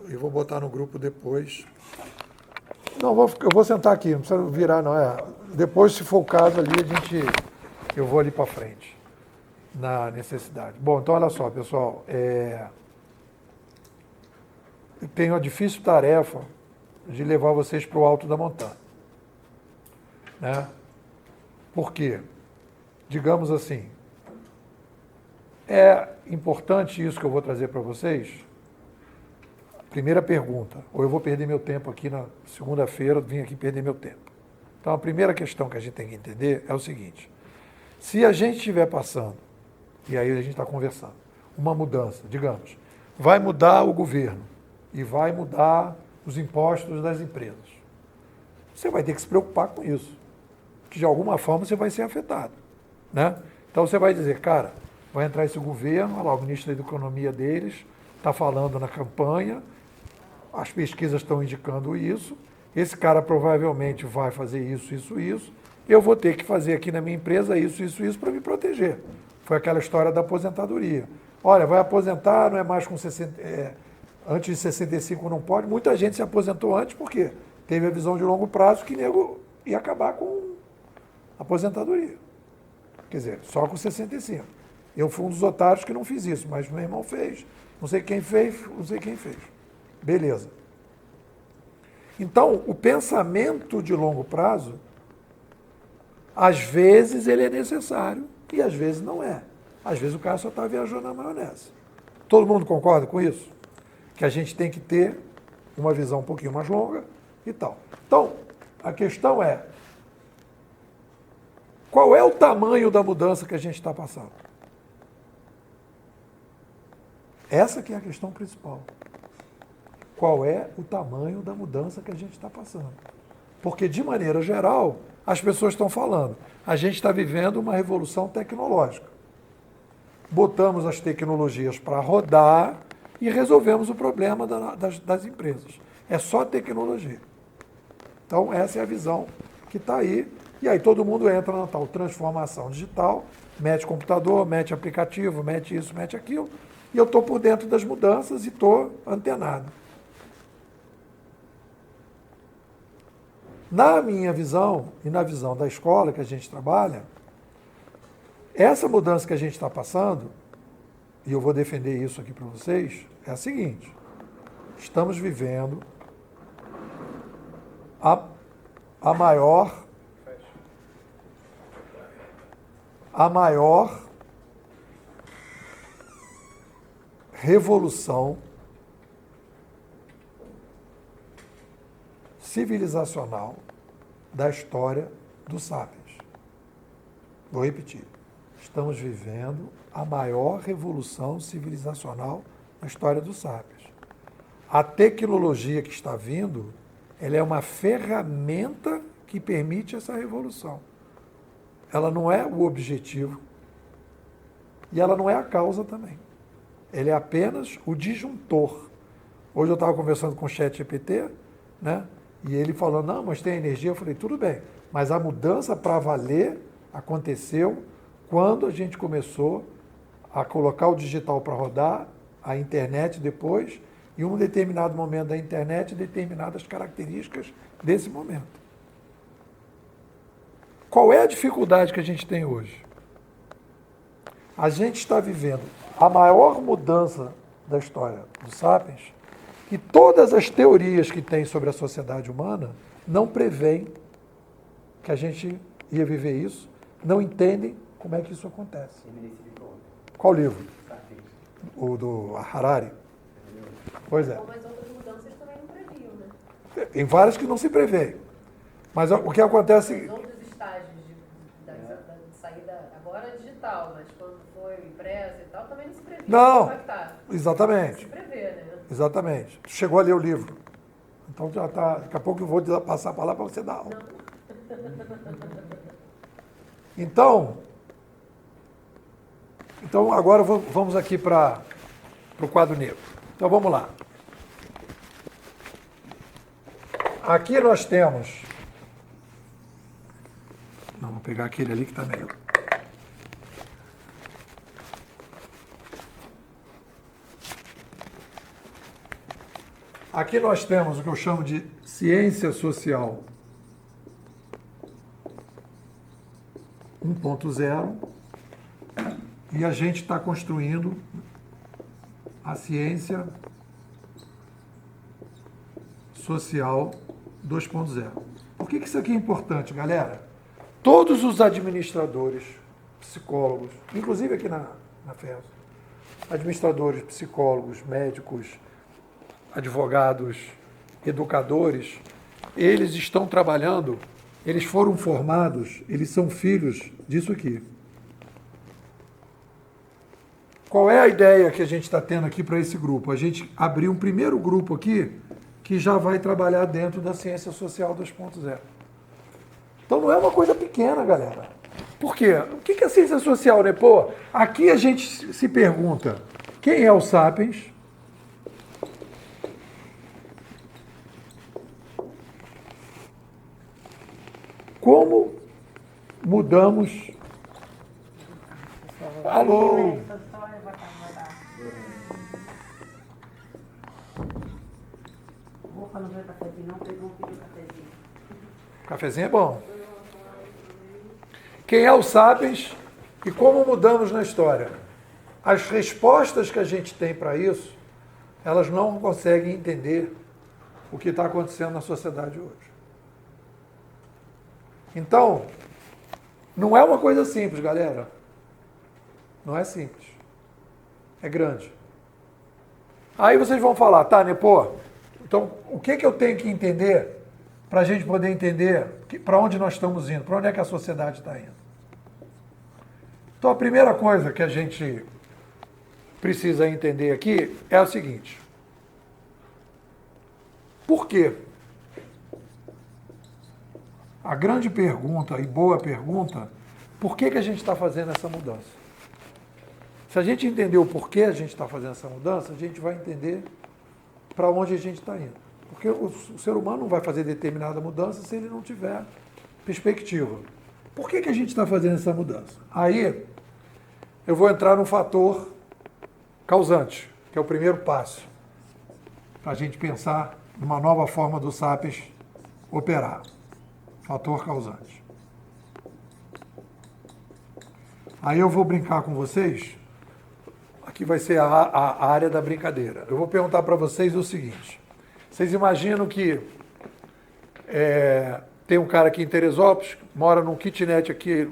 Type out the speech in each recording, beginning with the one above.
e vou botar no grupo depois. Não, eu vou sentar aqui, não precisa virar, não. Depois, se for o caso ali, eu vou ali para frente, na necessidade. Bom, então olha só, pessoal. Eu tenho a difícil tarefa de levar vocês para o alto da montanha. Né? Por quê? Digamos assim, é importante isso que eu vou trazer para vocês? Primeira pergunta, ou eu vou perder meu tempo aqui na segunda-feira, vim aqui perder meu tempo. Então, a primeira questão que a gente tem que entender é o seguinte: se a gente estiver passando, e aí a gente está conversando, uma mudança, digamos, vai mudar o governo e vai mudar os impostos das empresas, você vai ter que se preocupar com isso, que de alguma forma você vai ser afetado. Né? Então, você vai dizer, cara, vai entrar esse governo, olha lá, o ministro da Economia deles está falando na campanha, as pesquisas estão indicando isso, esse cara provavelmente vai fazer isso, isso, isso, eu vou ter que fazer aqui na minha empresa isso, isso, isso para me proteger. Foi aquela história da aposentadoria. Olha, vai aposentar, não é mais com 60, antes de 65 não pode. Muita gente se aposentou antes porque teve a visão de longo prazo que nego ia acabar com a aposentadoria. Quer dizer, só com 65. Eu fui um dos otários que não fiz isso, mas meu irmão fez, não sei quem fez, não sei quem fez. Beleza. Então, o pensamento de longo prazo, às vezes ele é necessário e às vezes não é. Às vezes o cara só está viajando na maionese. Todo mundo concorda com isso? Que a gente tem que ter uma visão um pouquinho mais longa e tal. Então, a questão é, qual é o tamanho da mudança que a gente está passando? Essa que é a questão principal. Qual é o tamanho da mudança que a gente está passando? Porque, de maneira geral, as pessoas estão falando, a gente está vivendo uma revolução tecnológica. Botamos as tecnologias para rodar e resolvemos o problema das empresas. É só tecnologia. Então, essa é a visão que está aí. E aí todo mundo entra na tal transformação digital, mete computador, mete aplicativo, mete isso, mete aquilo, e eu estou por dentro das mudanças e estou antenado. Na minha visão e na visão da escola que a gente trabalha, essa mudança que a gente está passando, e eu vou defender isso aqui para vocês, é a seguinte: estamos vivendo a maior revolução civilizacional da história do Sapiens. Vou repetir. Estamos vivendo a maior revolução civilizacional da história do Sapiens. A tecnologia que está vindo, ela é uma ferramenta que permite essa revolução. Ela não é o objetivo e ela não é a causa também. Ela é apenas o disjuntor. Hoje eu estava conversando com o ChatGPT, né? E ele falou, não, mas tem energia. Eu falei, tudo bem, mas a mudança para valer aconteceu quando a gente começou a colocar o digital para rodar, a internet depois, e um determinado momento da internet, determinadas características desse momento. Qual é a dificuldade que a gente tem hoje? A gente está vivendo a maior mudança da história do Sapiens, e todas as teorias que tem sobre a sociedade humana não preveem que a gente ia viver isso, não entendem como é que isso acontece. Qual livro? O do Harari? Pois é. Mas outras mudanças também não previam, né? Tem várias que não se prevêem. Mas o que acontece... Os outros estágios de saída, agora é digital, mas quando foi impresso e tal, também não se previa. Não, Vai estar. exatamente. Se prevê, né? Exatamente. Tu chegou a ler o livro. Então já está. Daqui a pouco eu vou passar para lá para você dar aula. Então agora vamos aqui para o quadro negro. Então vamos lá. Aqui nós temos. Não, vou pegar aquele ali que está meio. Aqui nós temos o que eu chamo de ciência social 1.0 e a gente está construindo a ciência social 2.0. Por que isso aqui é importante, galera? Todos os administradores, psicólogos, inclusive aqui na FES, administradores, psicólogos, médicos, advogados, educadores, eles estão trabalhando, eles foram formados, eles são filhos disso aqui. Qual é a ideia que a gente está tendo aqui para esse grupo? A gente abriu um primeiro grupo aqui que já vai trabalhar dentro da ciência social 2.0. Então não é uma coisa pequena, galera. Por quê? O que é ciência social, né? Pô, aqui a gente se pergunta, quem é o Sapiens? Como mudamos... Alô? Opa, não veio cafezinho, não pegou um cafezinho. Cafezinho é bom. Quem é o Sapiens e como mudamos na história? As respostas que a gente tem para isso, elas não conseguem entender o que está acontecendo na sociedade hoje. Então, não é uma coisa simples, galera. Não é simples. É grande. Aí vocês vão falar, tá, né, pô, então o que eu tenho que entender para a gente poder entender para onde nós estamos indo, para onde é que a sociedade está indo? Então a primeira coisa que a gente precisa entender aqui é o seguinte. Por quê? A grande pergunta, e boa pergunta, por que a gente está fazendo essa mudança? Se a gente entender o porquê a gente está fazendo essa mudança, a gente vai entender para onde a gente está indo. Porque o ser humano não vai fazer determinada mudança se ele não tiver perspectiva. Por que a gente está fazendo essa mudança? Aí eu vou entrar no fator causante, que é o primeiro passo, para a gente pensar numa nova forma do Sapiens operar. Fator causante. Aí eu vou brincar com vocês. Aqui vai ser a área da brincadeira. Eu vou perguntar para vocês o seguinte. Vocês imaginam que tem um cara aqui em Teresópolis, mora num kitnet aqui,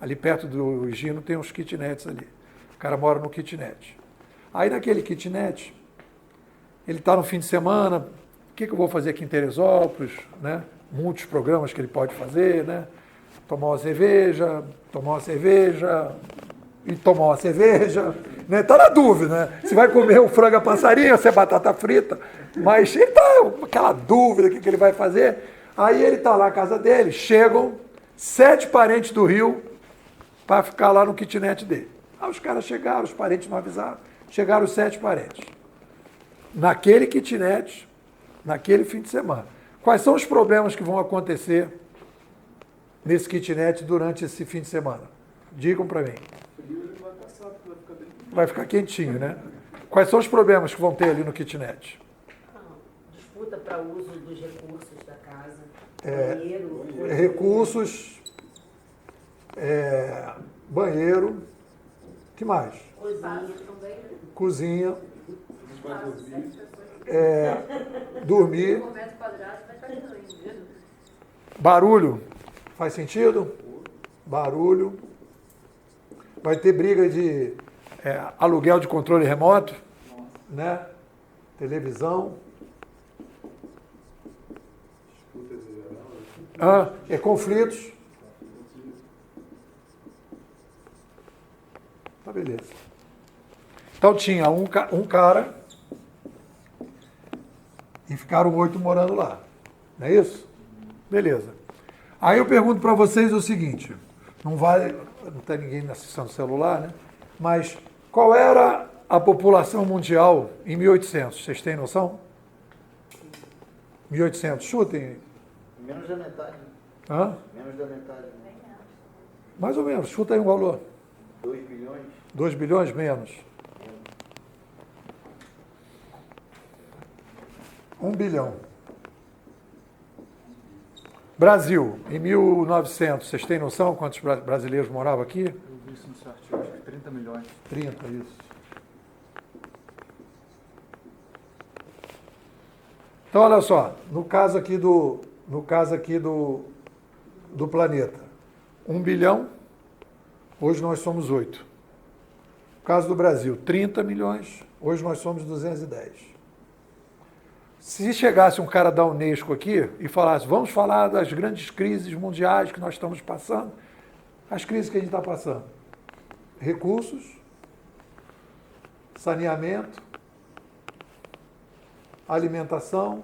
ali perto do Higino, tem uns kitnets ali. O cara mora no kitnet. Aí naquele kitnet, ele está no fim de semana, o que eu vou fazer aqui em Teresópolis, né? Muitos programas que ele pode fazer, né? Tomar uma cerveja e tomar uma cerveja, né? Tá na dúvida, né? Se vai comer um frango a passarinho, se é batata frita, mas ele tá com aquela dúvida, o que ele vai fazer. Aí ele tá lá na casa dele, chegam 7 parentes do Rio para ficar lá no kitnet dele. Aí os caras chegaram, os parentes não avisaram, chegaram os 7 parentes. Naquele kitnet, naquele fim de semana. Quais são os problemas que vão acontecer nesse kitnet durante esse fim de semana? Digam para mim. Vai ficar quentinho, né? Quais são os problemas que vão ter ali no kitnet? Disputa para uso dos recursos da casa. Banheiro. Recursos, banheiro, que mais? Cozinha. Dormir. Barulho. Faz sentido? Barulho. Vai ter briga de aluguel de controle remoto, né? Televisão. Conflitos. Tá, beleza. Então tinha um cara e ficaram 8 morando lá. Não é isso? Beleza. Aí eu pergunto para vocês o seguinte, não tem ninguém acessando o celular, né? Mas qual era a população mundial em 1800? Vocês têm noção? 1800, chutem. Menos da metade. Hã? Menos da metade. Mais ou menos, chuta aí um valor. 2 bilhões? 2 bilhões menos. 1 bilhão. Brasil, em 1900, vocês têm noção quantos brasileiros moravam aqui? Eu vi isso no seu artigo, acho que 30 milhões. 30, isso. Então, olha só, no caso aqui do planeta, 1 bilhão, hoje nós somos 8. No caso do Brasil, 30 milhões, hoje nós somos 210. Se chegasse um cara da Unesco aqui e falasse, vamos falar das grandes crises mundiais que nós estamos passando, as crises que a gente está passando, recursos, saneamento, alimentação,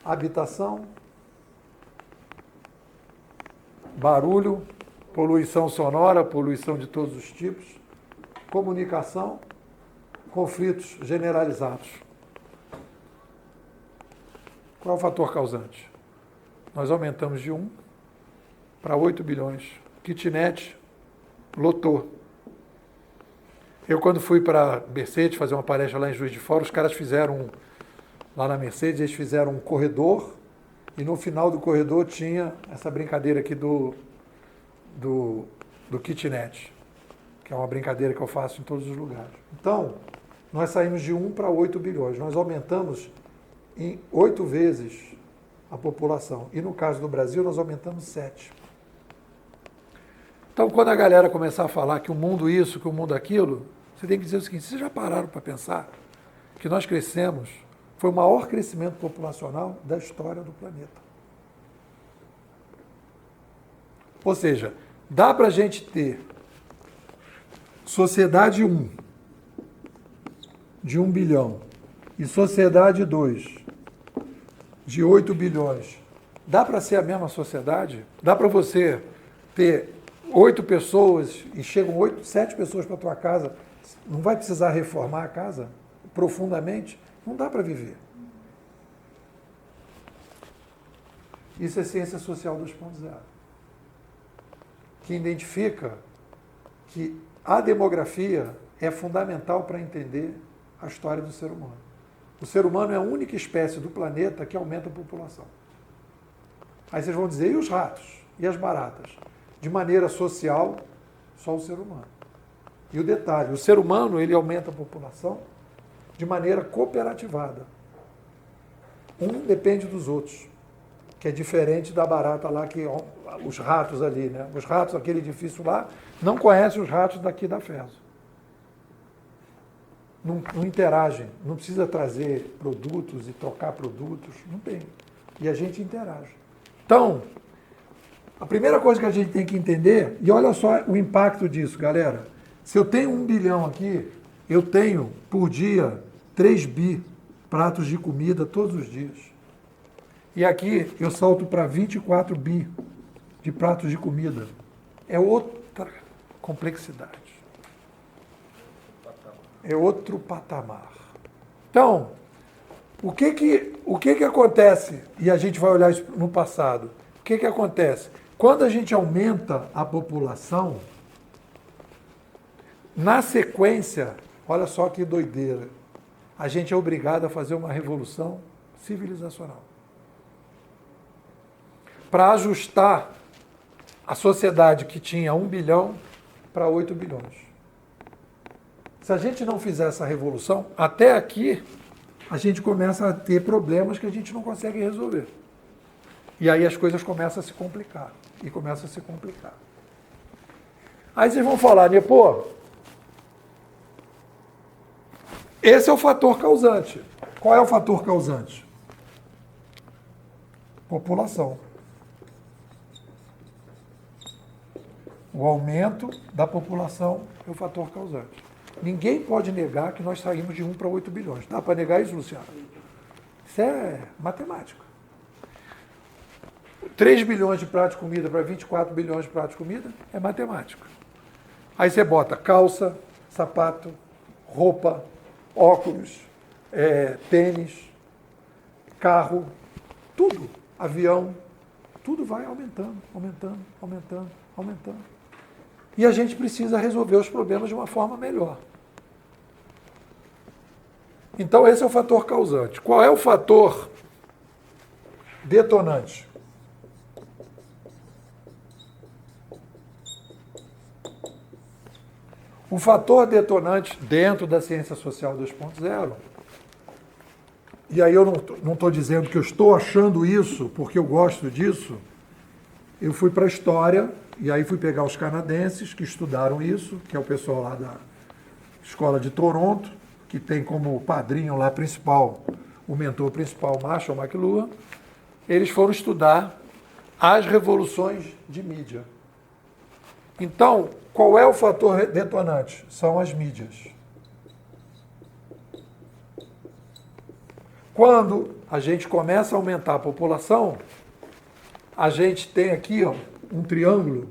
habitação, barulho, poluição sonora, poluição de todos os tipos, comunicação, conflitos generalizados. Qual é o fator causante? Nós aumentamos de 1 para 8 bilhões. Kitnet lotou. Eu, quando fui para a Mercedes fazer uma palestra lá em Juiz de Fora, os caras fizeram, lá na Mercedes, eles fizeram um corredor e no final do corredor tinha essa brincadeira aqui do kitnet, que é uma brincadeira que eu faço em todos os lugares. Então, nós saímos de 1 para 8 bilhões. Nós aumentamos em 8 vezes a população. E no caso do Brasil, nós aumentamos 7. Então, quando a galera começar a falar que o mundo isso, que o mundo aquilo, você tem que dizer o seguinte, vocês já pararam para pensar que nós crescemos, foi o maior crescimento populacional da história do planeta. Ou seja, dá para a gente ter sociedade 1, de 1 bilhão, e sociedade 2, de 8 bilhões. Dá para ser a mesma sociedade? Dá para você ter 8 pessoas e chegam 7 pessoas para a tua casa, não vai precisar reformar a casa profundamente? Não dá para viver. Isso é ciência social 2.0, que identifica que a demografia é fundamental para entender a história do ser humano. O ser humano é a única espécie do planeta que aumenta a população. Aí vocês vão dizer, e os ratos? E as baratas? De maneira social, só o ser humano. E o detalhe, o ser humano ele aumenta a população de maneira cooperativada. Um depende dos outros, que é diferente da barata lá, que os ratos ali, né? Os ratos daquele edifício lá não conhecem os ratos daqui da FESO. Não interagem, não precisa trazer produtos e trocar produtos, não tem. E a gente interage. Então, a primeira coisa que a gente tem que entender, e olha só o impacto disso, galera. Se eu tenho 1 bilhão aqui, eu tenho, por dia, 3 bi pratos de comida todos os dias. E aqui eu salto para 24 bi de pratos de comida. É outra complexidade. É outro patamar. Então, o que acontece? E a gente vai olhar isso no passado. O que acontece? Quando a gente aumenta a população, na sequência, olha só que doideira, a gente é obrigado a fazer uma revolução civilizacional. Para ajustar a sociedade que tinha 1 bilhão para 8 bilhões. Se a gente não fizer essa revolução, até aqui, a gente começa a ter problemas que a gente não consegue resolver. E aí as coisas começam a se complicar. E começam a se complicar. Aí vocês vão falar, né, pô, esse é o fator causante. Qual é o fator causante? População. O aumento da população é o fator causante. Ninguém pode negar que nós saímos de 1 para 8 bilhões. Dá para negar isso, Luciano? Isso é matemática. 3 bilhões de pratos de comida para 24 bilhões de pratos de comida é matemática. Aí você bota calça, sapato, roupa, óculos, tênis, carro, tudo, avião, tudo vai aumentando, aumentando, aumentando, aumentando. E a gente precisa resolver os problemas de uma forma melhor. Então, esse é o fator causante. Qual é o fator detonante? O fator detonante dentro da ciência social 2.0, e aí eu não estou dizendo que eu estou achando isso porque eu gosto disso, eu fui para a história e aí fui pegar os canadenses que estudaram isso, que é o pessoal lá da Escola de Toronto, que tem como padrinho lá principal, o mentor principal, Marshall McLuhan. Eles foram estudar as revoluções de mídia. Então, qual é o fator detonante? São as mídias. Quando a gente começa a aumentar a população, a gente tem aqui um triângulo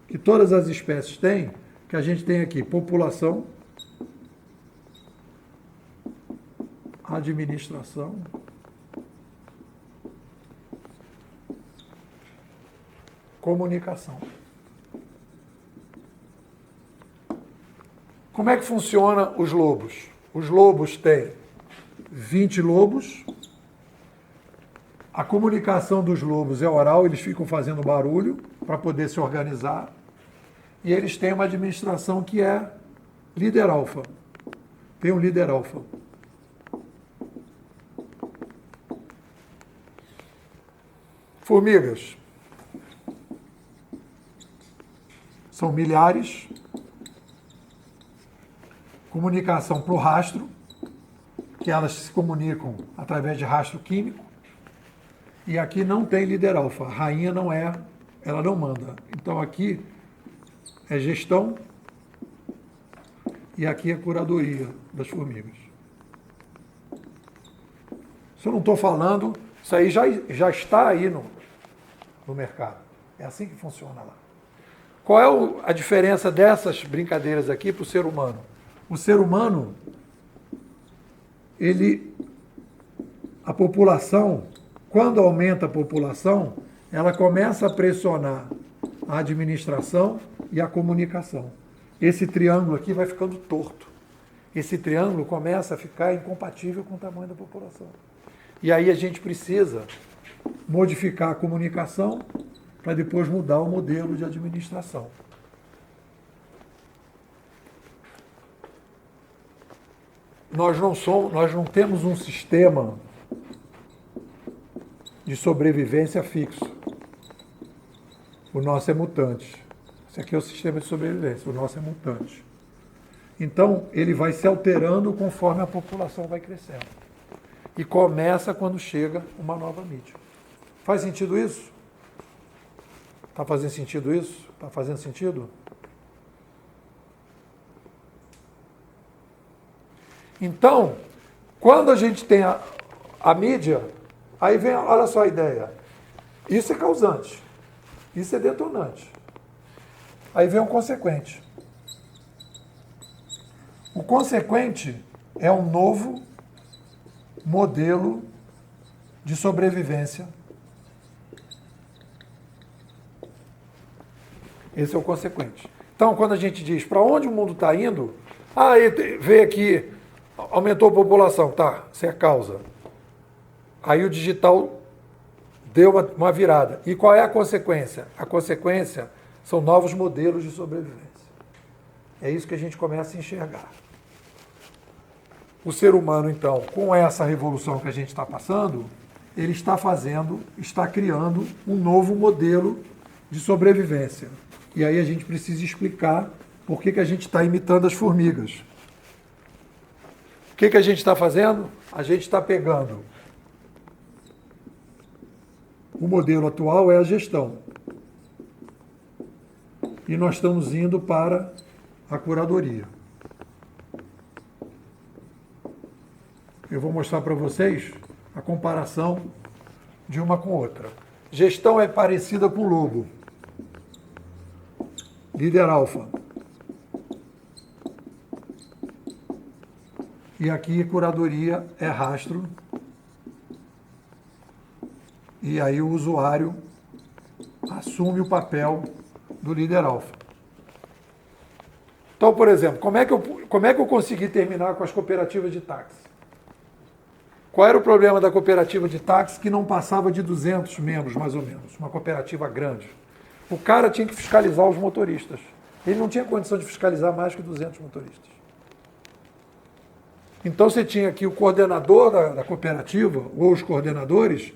que todas as espécies têm, que a gente tem aqui população, administração, comunicação. Como é que funciona os lobos? Os lobos têm 20 lobos. A comunicação dos lobos é oral, eles ficam fazendo barulho para poder se organizar. E eles têm uma administração que é líder alfa. Tem um líder alfa. Formigas. São milhares. Comunicação para o rastro, que elas se comunicam através de rastro químico. E aqui não tem líder alfa. A rainha não é, ela não manda. Então aqui é gestão e aqui é curadoria das formigas. Se eu não estou falando, isso aí já está aí no mercado. É assim que funciona lá. Qual é a diferença dessas brincadeiras aqui para o ser humano? O ser humano, a população, quando aumenta a população, ela começa a pressionar a administração e a comunicação. Esse triângulo aqui vai ficando torto. Esse triângulo começa a ficar incompatível com o tamanho da população. E aí a gente precisa modificar a comunicação para depois mudar o modelo de administração. Nós não temos um sistema de sobrevivência fixo. O nosso é mutante. Esse aqui é o sistema de sobrevivência, o nosso é mutante. Então, ele vai se alterando conforme a população vai crescendo. E começa quando chega uma nova mídia. Faz sentido isso? Está fazendo sentido isso? Está fazendo sentido? Então, quando a gente tem a mídia, aí vem, olha só a ideia. Isso é causante. Isso é detonante. Aí vem um consequente. O consequente é um novo modelo de sobrevivência. Esse é o consequente. Então, quando a gente diz para onde o mundo está indo, veio aqui, aumentou a população, tá, isso é a causa. Aí o digital deu uma virada. E qual é a consequência? A consequência são novos modelos de sobrevivência. É isso que a gente começa a enxergar. O ser humano, então, com essa revolução que a gente está passando, ele está criando um novo modelo de sobrevivência. E aí a gente precisa explicar por que a gente está imitando as formigas. O que a gente está fazendo? A gente está pegando. O modelo atual é a gestão. E nós estamos indo para a curadoria. Eu vou mostrar para vocês a comparação de uma com outra. Gestão é parecida com lobo. Líder alfa. E aqui curadoria é rastro. E aí o usuário assume o papel do líder alfa. Então, por exemplo, como é que eu consegui terminar com as cooperativas de táxi? Qual era o problema da cooperativa de táxi que não passava de 200 membros, mais ou menos, uma cooperativa grande? O cara tinha que fiscalizar os motoristas. Ele não tinha condição de fiscalizar mais que 200 motoristas. Então você tinha aqui o coordenador da cooperativa, ou os coordenadores,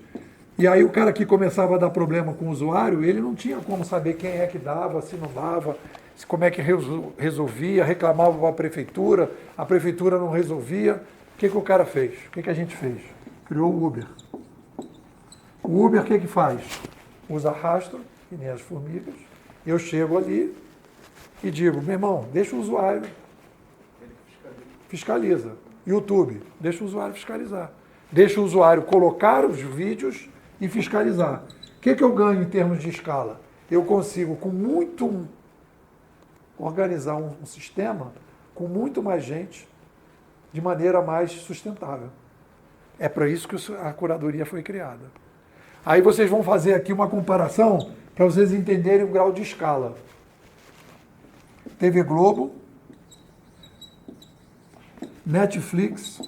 e aí o cara que começava a dar problema com o usuário, ele não tinha como saber quem é que dava, se não dava, como é que resolvia, reclamava para a prefeitura não resolvia. O que o cara fez? O que a gente fez? Criou o Uber. O Uber o que faz? Usa rastro, que nem as formigas. Eu chego ali e digo, meu irmão, deixa o usuário fiscaliza. YouTube, deixa o usuário fiscalizar. Deixa o usuário colocar os vídeos e fiscalizar. O que eu ganho em termos de escala? Eu consigo, organizar um sistema com muito mais gente, de maneira mais sustentável. É para isso que a curadoria foi criada. Aí vocês vão fazer aqui uma comparação para vocês entenderem o grau de escala. TV Globo, Netflix,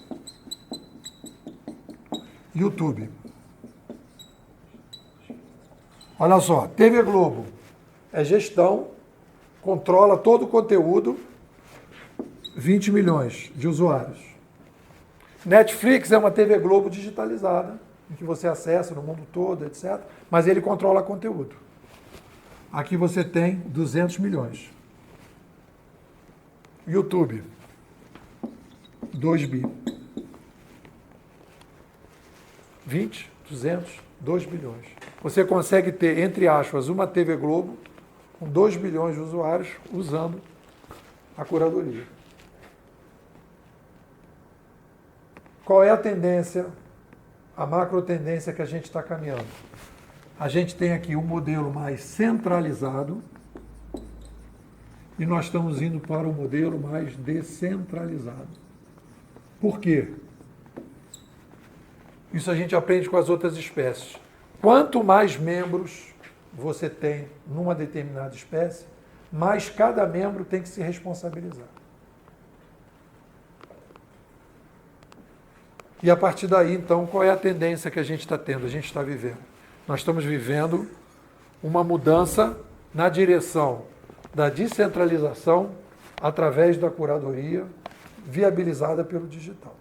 YouTube. Olha só, TV Globo é gestão, controla todo o conteúdo, 20 milhões de usuários. Netflix é uma TV Globo digitalizada, em que você acessa no mundo todo, etc. Mas ele controla conteúdo. Aqui você tem 200 milhões. YouTube, 2 bi. 20, 200, 2 bilhões. Você consegue ter, entre aspas, uma TV Globo com 2 bilhões de usuários usando a curadoria. Qual é a tendência, a macro tendência que a gente está caminhando? A gente tem aqui um modelo mais centralizado e nós estamos indo para um modelo mais descentralizado. Por quê? Isso a gente aprende com as outras espécies. Quanto mais membros você tem numa determinada espécie, mais cada membro tem que se responsabilizar. E a partir daí, então, qual é a tendência que a gente está tendo, a gente está vivendo? Nós estamos vivendo uma mudança na direção da descentralização através da curadoria viabilizada pelo digital.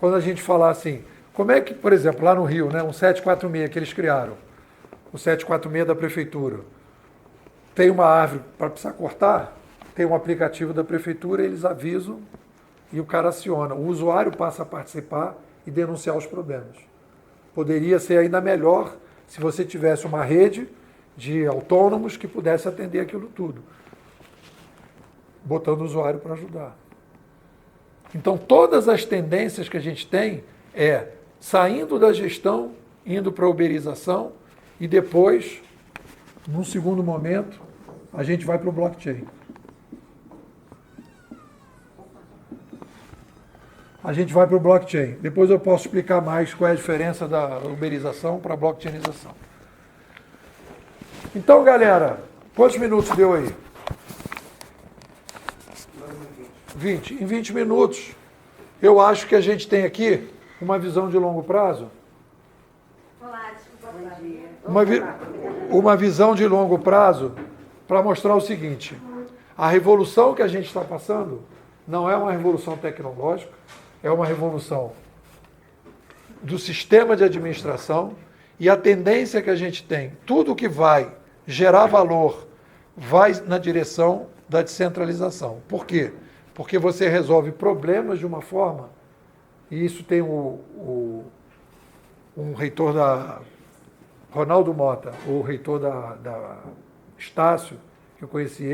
Quando a gente falar assim, como é que, por exemplo, lá no Rio, né, um 746 que eles criaram, o 746 da prefeitura, tem uma árvore para precisar cortar, tem um aplicativo da prefeitura, eles avisam e o cara aciona. O usuário passa a participar e denunciar os problemas. Poderia ser ainda melhor se você tivesse uma rede de autônomos que pudesse atender aquilo tudo, botando o usuário para ajudar. Então, todas as tendências que a gente tem é saindo da gestão, indo para a uberização e depois, num segundo momento, a gente vai para o blockchain. A gente vai para o blockchain. Depois eu posso explicar mais qual é a diferença da uberização para a blockchainização. Então, galera, quantos minutos deu aí? 20. Em 20 minutos, eu acho que a gente tem aqui uma visão de longo prazo. Olá, desculpa. Uma visão de longo prazo para mostrar o seguinte: a revolução que a gente está passando não é uma revolução tecnológica, é uma revolução do sistema de administração e a tendência que a gente tem, tudo que vai gerar valor, vai na direção da descentralização. Por quê? Porque você resolve problemas de uma forma, e isso tem um reitor da Ronaldo Mota, o reitor da Estácio, que eu conheci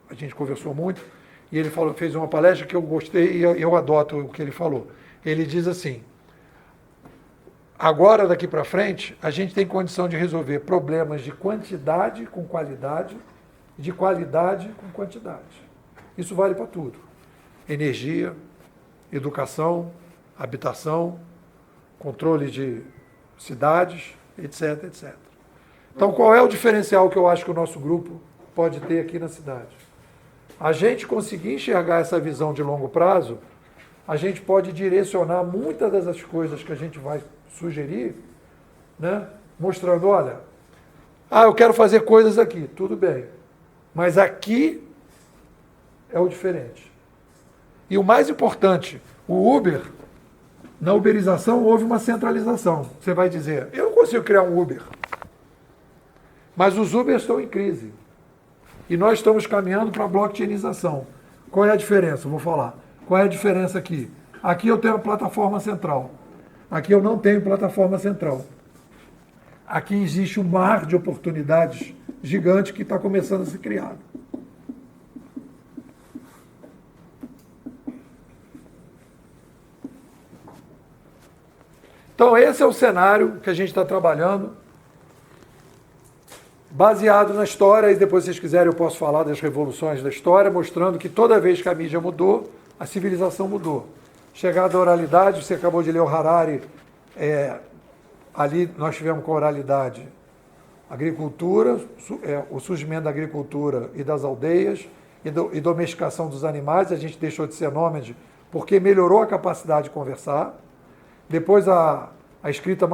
a gente conversou muito, e ele fez uma palestra que eu gostei e eu adoto o que ele falou. Ele diz assim: agora, daqui para frente, a gente tem condição de resolver problemas de quantidade com qualidade, de qualidade com quantidade. Isso vale para tudo. Energia, educação, habitação, controle de cidades, etc, etc. Então, qual é o diferencial que eu acho que o nosso grupo pode ter aqui na cidade? A gente conseguir enxergar essa visão de longo prazo a gente pode direcionar muitas das coisas que a gente vai sugerir, né? Mostrando, olha, eu quero fazer coisas aqui, tudo bem, mas aqui é o diferente. E o mais importante, o Uber, na uberização houve uma centralização. Você vai dizer, eu não consigo criar um Uber. Mas os Ubers estão em crise. E nós estamos caminhando para a blockchainização. Qual é a diferença? Vou falar. Qual é a diferença aqui? Aqui eu tenho a plataforma central. Aqui eu não tenho plataforma central. Aqui existe um mar de oportunidades gigante que está começando a ser criado. Então esse é o cenário que a gente está trabalhando, baseado na história, e depois se vocês quiserem eu posso falar das revoluções da história, mostrando que toda vez que a mídia mudou, a civilização mudou. Chegada à oralidade, você acabou de ler o Harari, ali nós tivemos com a oralidade agricultura, o surgimento da agricultura e das aldeias, e domesticação dos animais, a gente deixou de ser nômade porque melhorou a capacidade de conversar. Depois a escrita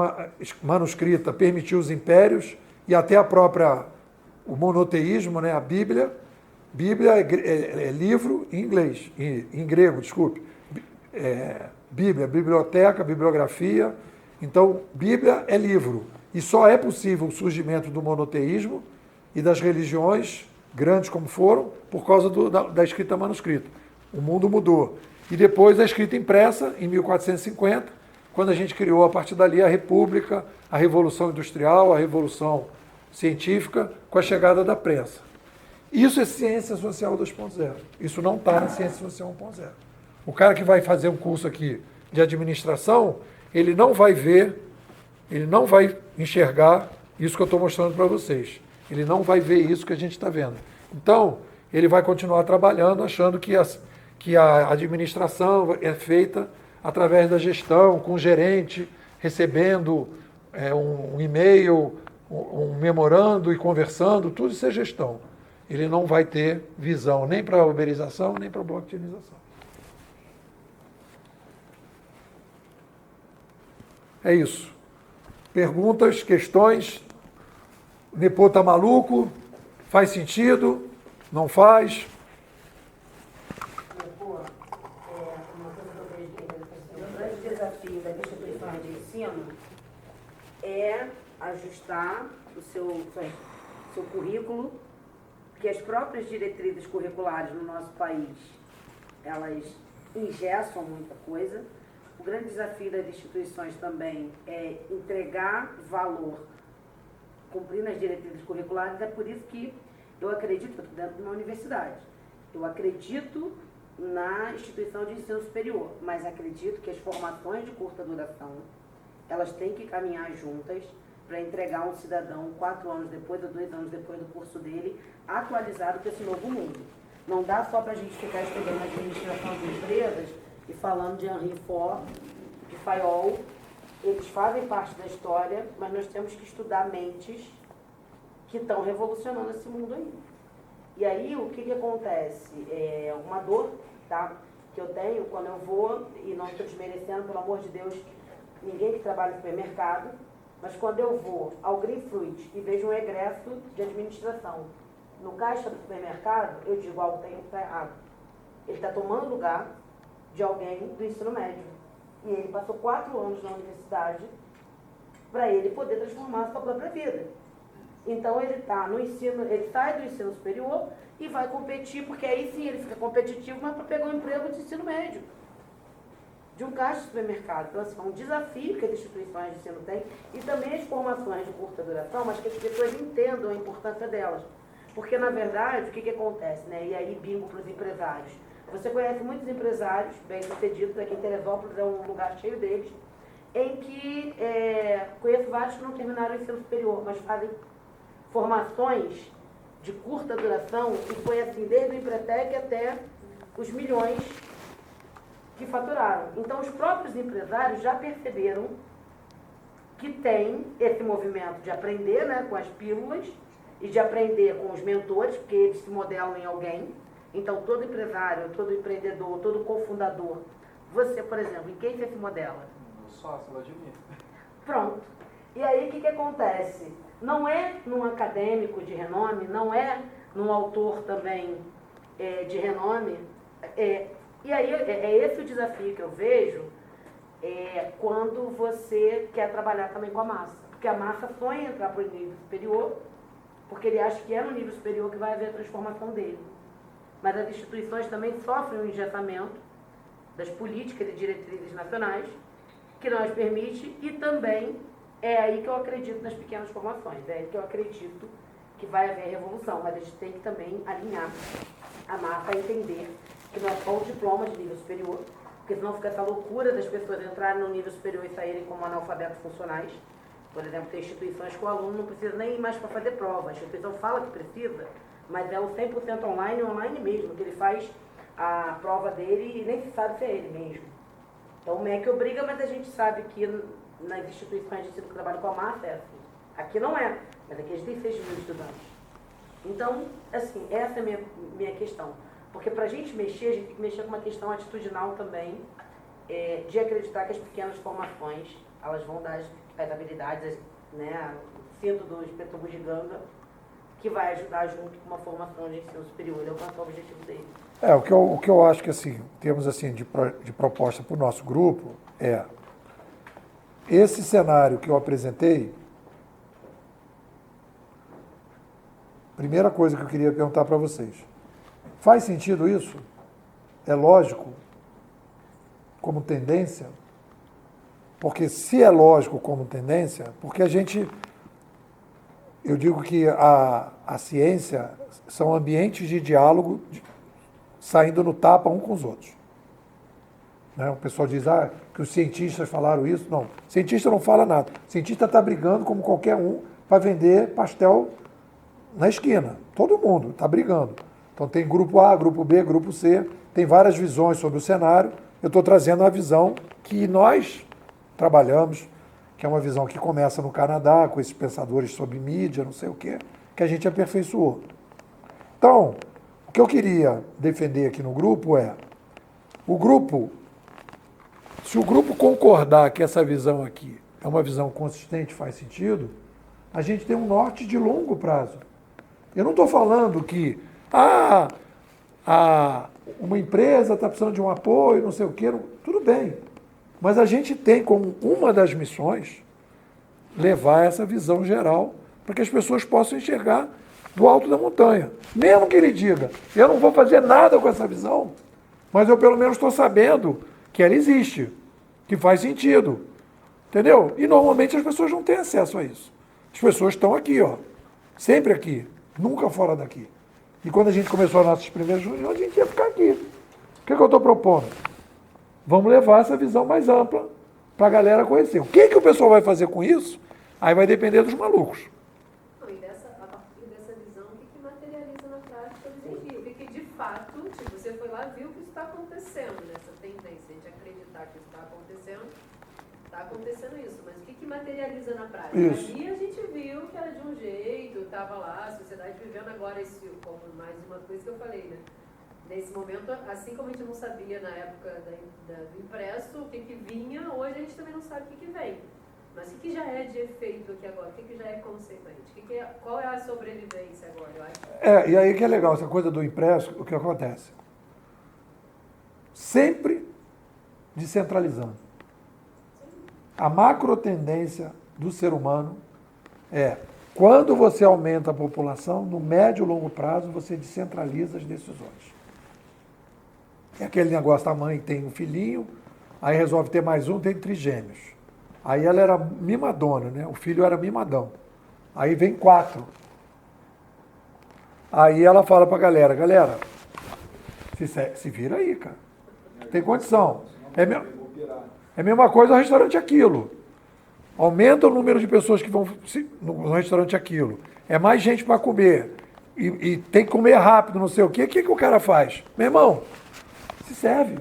manuscrita permitiu os impérios e até o monoteísmo, né, a Bíblia. Bíblia é livro em inglês, em grego, desculpe. Bíblia, biblioteca, bibliografia. Então, Bíblia é livro. E só é possível o surgimento do monoteísmo e das religiões, grandes como foram, por causa da escrita manuscrita. O mundo mudou. E depois a escrita impressa, em 1450, quando a gente criou, a partir dali, a República, a Revolução Industrial, a Revolução Científica, com a chegada da prensa. Isso é ciência social 2.0. Isso não está na ciência social 1.0. O cara que vai fazer um curso aqui de administração, ele não vai ver, ele não vai enxergar isso que eu estou mostrando para vocês. Ele não vai ver isso que a gente está vendo. Então, ele vai continuar trabalhando, achando que a administração é feita através da gestão, com o gerente recebendo um e-mail, um memorando e conversando, tudo isso é gestão. Ele não vai ter visão nem para a uberização, nem para a blockchainização. É isso. Perguntas, questões? O Nepô está maluco? Faz sentido? Não faz? O grande desafio das instituições de ensino é ajustar o seu currículo, que as próprias diretrizes curriculares no nosso país, elas engessam muita coisa. O grande desafio das instituições também é entregar valor, cumprindo as diretrizes curriculares. É por isso que eu acredito, eu estou dentro de uma universidade, eu acredito na instituição de ensino superior, mas acredito que as formações de curta duração, elas têm que caminhar juntas para entregar um cidadão 4 anos depois ou 2 anos depois do curso dele, atualizado para esse novo mundo. Não dá só para a gente ficar estudando administração de empresas e falando de Henry Ford, de Fayol. Eles fazem parte da história, mas nós temos que estudar mentes que estão revolucionando esse mundo aí. E aí, o que acontece? É uma dor, tá, que eu tenho quando eu vou, e não estou desmerecendo, pelo amor de Deus, ninguém que trabalha no supermercado, mas quando eu vou ao Green Fruit e vejo um egresso de administração no caixa do supermercado, eu digo, algo está errado. Ele está tomando lugar de alguém do ensino médio. E ele passou 4 anos na universidade para ele poder transformar a sua própria vida. Então ele está no ensino, ele sai do ensino superior e vai competir, porque aí sim ele fica competitivo, mas para pegar um emprego de ensino médio, de um caixa de supermercado. Então, assim, é um desafio que as instituições de ensino têm, e também as formações de curta duração, mas que as pessoas entendam a importância delas. Porque, na verdade, o que acontece, né? E aí, bingo para os empresários. Você conhece muitos empresários bem-sucedidos, aqui em Teresópolis é um lugar cheio deles, em que conheço vários que não terminaram o ensino superior, mas fazem formações de curta duração, e foi assim, desde o Empretec até os milhões que faturaram. Então, os próprios empresários já perceberam que tem esse movimento de aprender, né, com as pílulas e de aprender com os mentores, porque eles se modelam em alguém. Então, todo empresário, todo empreendedor, todo cofundador Você, por exemplo, em quem você se modela? O sócio, Vladimir. Pronto. E aí, o que acontece? Não é num acadêmico de renome, não é num autor também de renome. E aí, é esse o desafio que eu vejo quando você quer trabalhar também com a massa. Porque a massa sonha entrar para o nível superior, porque ele acha que é no nível superior que vai haver a transformação dele. Mas as instituições também sofrem um engessamento das políticas e diretrizes nacionais, que não as permite, e também é aí que eu acredito nas pequenas formações, é aí que eu acredito que vai haver revolução, mas a gente tem que também alinhar a massa a entender que não é só o diploma de nível superior, porque senão fica essa loucura das pessoas entrarem no nível superior e saírem como analfabetos funcionais. Por exemplo, tem instituições que o aluno não precisa nem ir mais para fazer prova, a instituição fala que precisa, mas é o 100% online mesmo, que ele faz a prova dele e nem se sabe se é ele mesmo. Então o MEC obriga, mas a gente sabe que nas instituições de ensino que trabalham com a massa é assim. Aqui não é, mas aqui a gente tem 6 mil estudantes. Então, assim, essa é a minha questão. Porque para a gente mexer, a gente tem que mexer com uma questão atitudinal também, de acreditar que as pequenas formações, elas vão dar as habilidades, né, o cinto do inspetor Bugiganga, que vai ajudar junto com uma formação de ensino superior, ele alcançar o objetivo dele. O que eu acho que, assim, temos assim, de proposta para o nosso grupo esse cenário que eu apresentei. Primeira coisa que eu queria perguntar para vocês. Faz sentido isso? É lógico? Como tendência? Porque se é lógico como tendência, porque eu digo que a ciência são ambientes de diálogo saindo no tapa um com os outros. Né? O pessoal diz que os cientistas falaram isso. Não, o cientista não fala nada. O cientista está brigando como qualquer um para vender pastel na esquina. Todo mundo está brigando. Então tem grupo A, grupo B, grupo C, tem várias visões sobre o cenário. Eu estou trazendo a visão que nós trabalhamos, que é uma visão que começa no Canadá, com esses pensadores sobre mídia, não sei o quê, que a gente aperfeiçoou. Então, o que eu queria defender aqui no grupo se o grupo concordar que essa visão aqui é uma visão consistente, faz sentido, a gente tem um norte de longo prazo. Eu não estou falando que uma empresa está precisando de um apoio, não sei o quê, tudo bem. Mas a gente tem como uma das missões levar essa visão geral para que as pessoas possam enxergar do alto da montanha. Mesmo que ele diga, eu não vou fazer nada com essa visão, mas eu pelo menos estou sabendo que ela existe, que faz sentido. Entendeu? E normalmente as pessoas não têm acesso a isso. As pessoas estão aqui, sempre aqui, nunca fora daqui. E quando a gente começou as nossas primeiras reuniões, a gente ia ficar aqui. O que eu estou propondo? Vamos levar essa visão mais ampla para a galera conhecer. O que o pessoal vai fazer com isso? Aí vai depender dos malucos. Não, e a partir dessa visão, o que materializa na prática o objetivo? E que, de fato, você foi lá e viu que isso está acontecendo, né? Essa tendência de acreditar que isso está acontecendo isso. Mas o que materializa na prática? Isso. Ali a gente viu que era de um jeito, estava lá, a sociedade vivendo agora isso, como mais uma coisa que eu falei, né? Nesse momento, assim como a gente não sabia na época do impresso o que vinha, hoje a gente também não sabe o que vem. Mas o que já é de efeito aqui agora? O que já é consequente? Qual é a sobrevivência agora, eu acho? E aí que é legal, essa coisa do impresso, o que acontece? Sempre descentralizando. A macro tendência do ser humano quando você aumenta a população, no médio e longo prazo, você descentraliza as decisões. É aquele negócio, a mãe tem um filhinho, aí resolve ter mais um, tem trigêmeos. Aí ela era mimadona, né? O filho era mimadão. Aí vem 4. Aí ela fala pra galera, se vira aí, cara. Tem condição. É a mesma coisa no restaurante Aquilo. Aumenta o número de pessoas que vão no restaurante Aquilo. É mais gente para comer. E tem que comer rápido, não sei o quê. O que o cara faz? Meu irmão, se serve.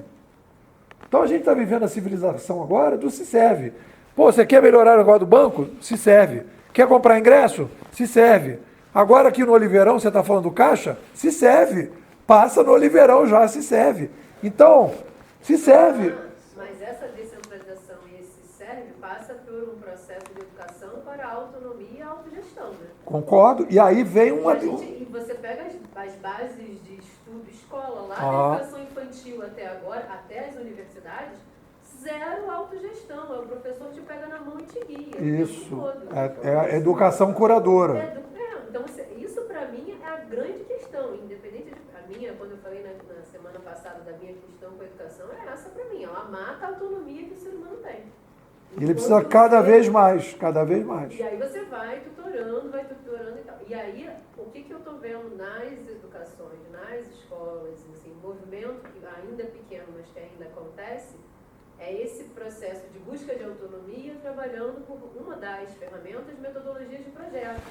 Então a gente está vivendo a civilização agora do se serve. Pô, você quer melhorar o negócio do banco? Se serve. Quer comprar ingresso? Se serve. Agora aqui no Oliveirão, você está falando do caixa? Se serve. Passa no Oliveirão já, se serve. Então, se serve. Mas essa descentralização e esse cérebro passa por um processo de educação para a autonomia e a autogestão, né? Concordo. E aí vem uma... E você pega as bases de estudo, escola, lá da educação infantil até agora, até as universidades, zero autogestão. O professor te pega na mão e te guia. Isso. É a educação curadora. Então, isso para mim é a grande questão, independente de... A minha, quando eu falei na semana passada da minha questão com a educação, é essa para mim. Ela mata a autonomia que o ser humano tem. E ele precisa cada vez mais. E aí você vai tutorando e tal. E aí, o que eu estou vendo nas educações, nas escolas, assim, movimento que ainda é pequeno, mas que ainda acontece, é esse processo de busca de autonomia trabalhando por uma das ferramentas, metodologias de projeto.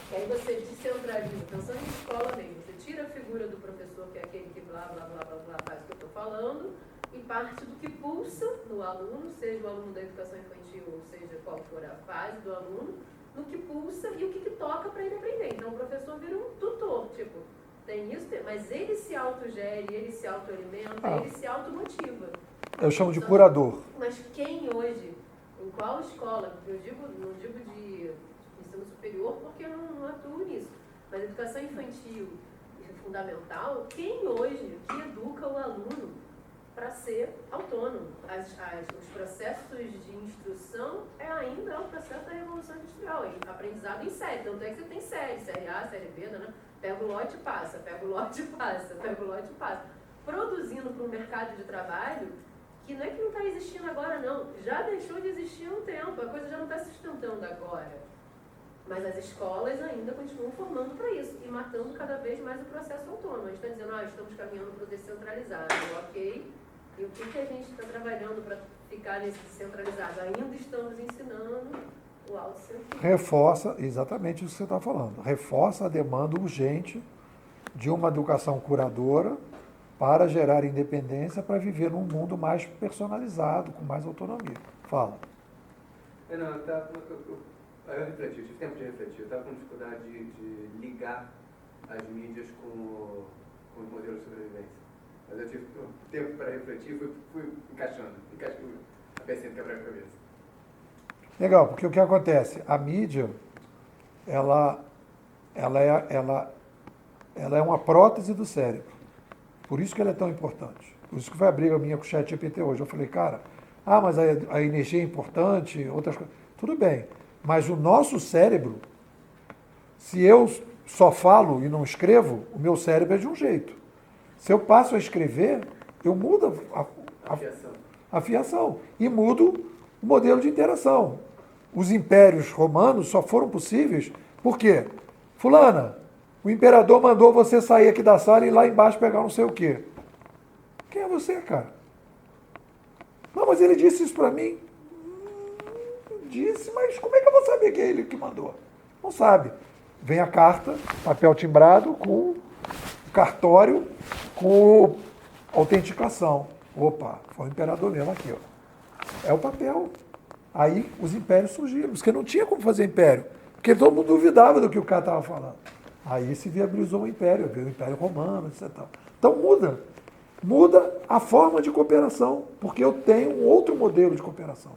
Que aí você descentraliza, pensando em escola mesmo, você tira a figura do professor, que é aquele que blá, blá, blá, blá, blá, faz o que eu estou falando, e parte do que pulsa no aluno, seja o aluno da educação infantil, ou seja, qual for a fase do aluno, no que pulsa e o que toca para ele aprender. Então o professor vira um tutor, tipo, tem isso, mas ele se autogere, ele se autoalimenta, ele se automotiva. Eu chamo de curador. Mas quem hoje, em qual escola, não digo de ensino superior porque eu não atuo nisso, mas educação infantil e fundamental, quem hoje que educa o aluno para ser autônomo? Os processos de instrução ainda é o processo da Revolução Industrial, aprendizado em série, tanto é que você tem série A, série B, né? Pega o lote e passa, pega o lote e passa, pega o lote e passa. Produzindo para um mercado de trabalho que não é que não está existindo agora, não. Já deixou de existir há um tempo, a coisa já não está se sustentando agora. Mas as escolas ainda continuam formando para isso e matando cada vez mais o processo autônomo. A gente está dizendo, estamos caminhando para o descentralizado, ok? E o que a gente está trabalhando para ficar nesse descentralizado? Ainda estamos ensinando o autocentrismo. Reforça exatamente isso que você está falando. Reforça a demanda urgente de uma educação curadora para gerar independência, para viver num mundo mais personalizado, com mais autonomia. Fala. Eu refleti, eu tive tempo de refletir. Eu estava com dificuldade de ligar as mídias com os modelos de sobrevivência. Mas eu tive tempo para refletir e fui encaixando a pecinha do quebra-cabeça. Legal, porque o que acontece? A mídia, ela é uma prótese do cérebro. Por isso que ela é tão importante. Por isso que foi a briga minha com o ChatGPT hoje. Eu falei, cara, mas a energia é importante, outras coisas. Tudo bem, mas o nosso cérebro, se eu só falo e não escrevo, o meu cérebro é de um jeito. Se eu passo a escrever, eu mudo a fiação e mudo o modelo de interação. Os impérios romanos só foram possíveis porque, fulana, o imperador mandou você sair aqui da sala e ir lá embaixo pegar não sei o quê. Quem é você, cara? Não, mas ele disse isso para mim. Disse, mas como é que eu vou saber que é ele que mandou? Não sabe. Vem a carta, papel timbrado, com cartório, com autenticação. Opa, foi o imperador mesmo aqui, ó. É o papel. Aí os impérios surgiram, porque não tinha como fazer império, porque todo mundo duvidava do que o cara estava falando. Aí se viabilizou o império, veio o Império Romano, etc. Então muda a forma de cooperação, porque eu tenho um outro modelo de cooperação.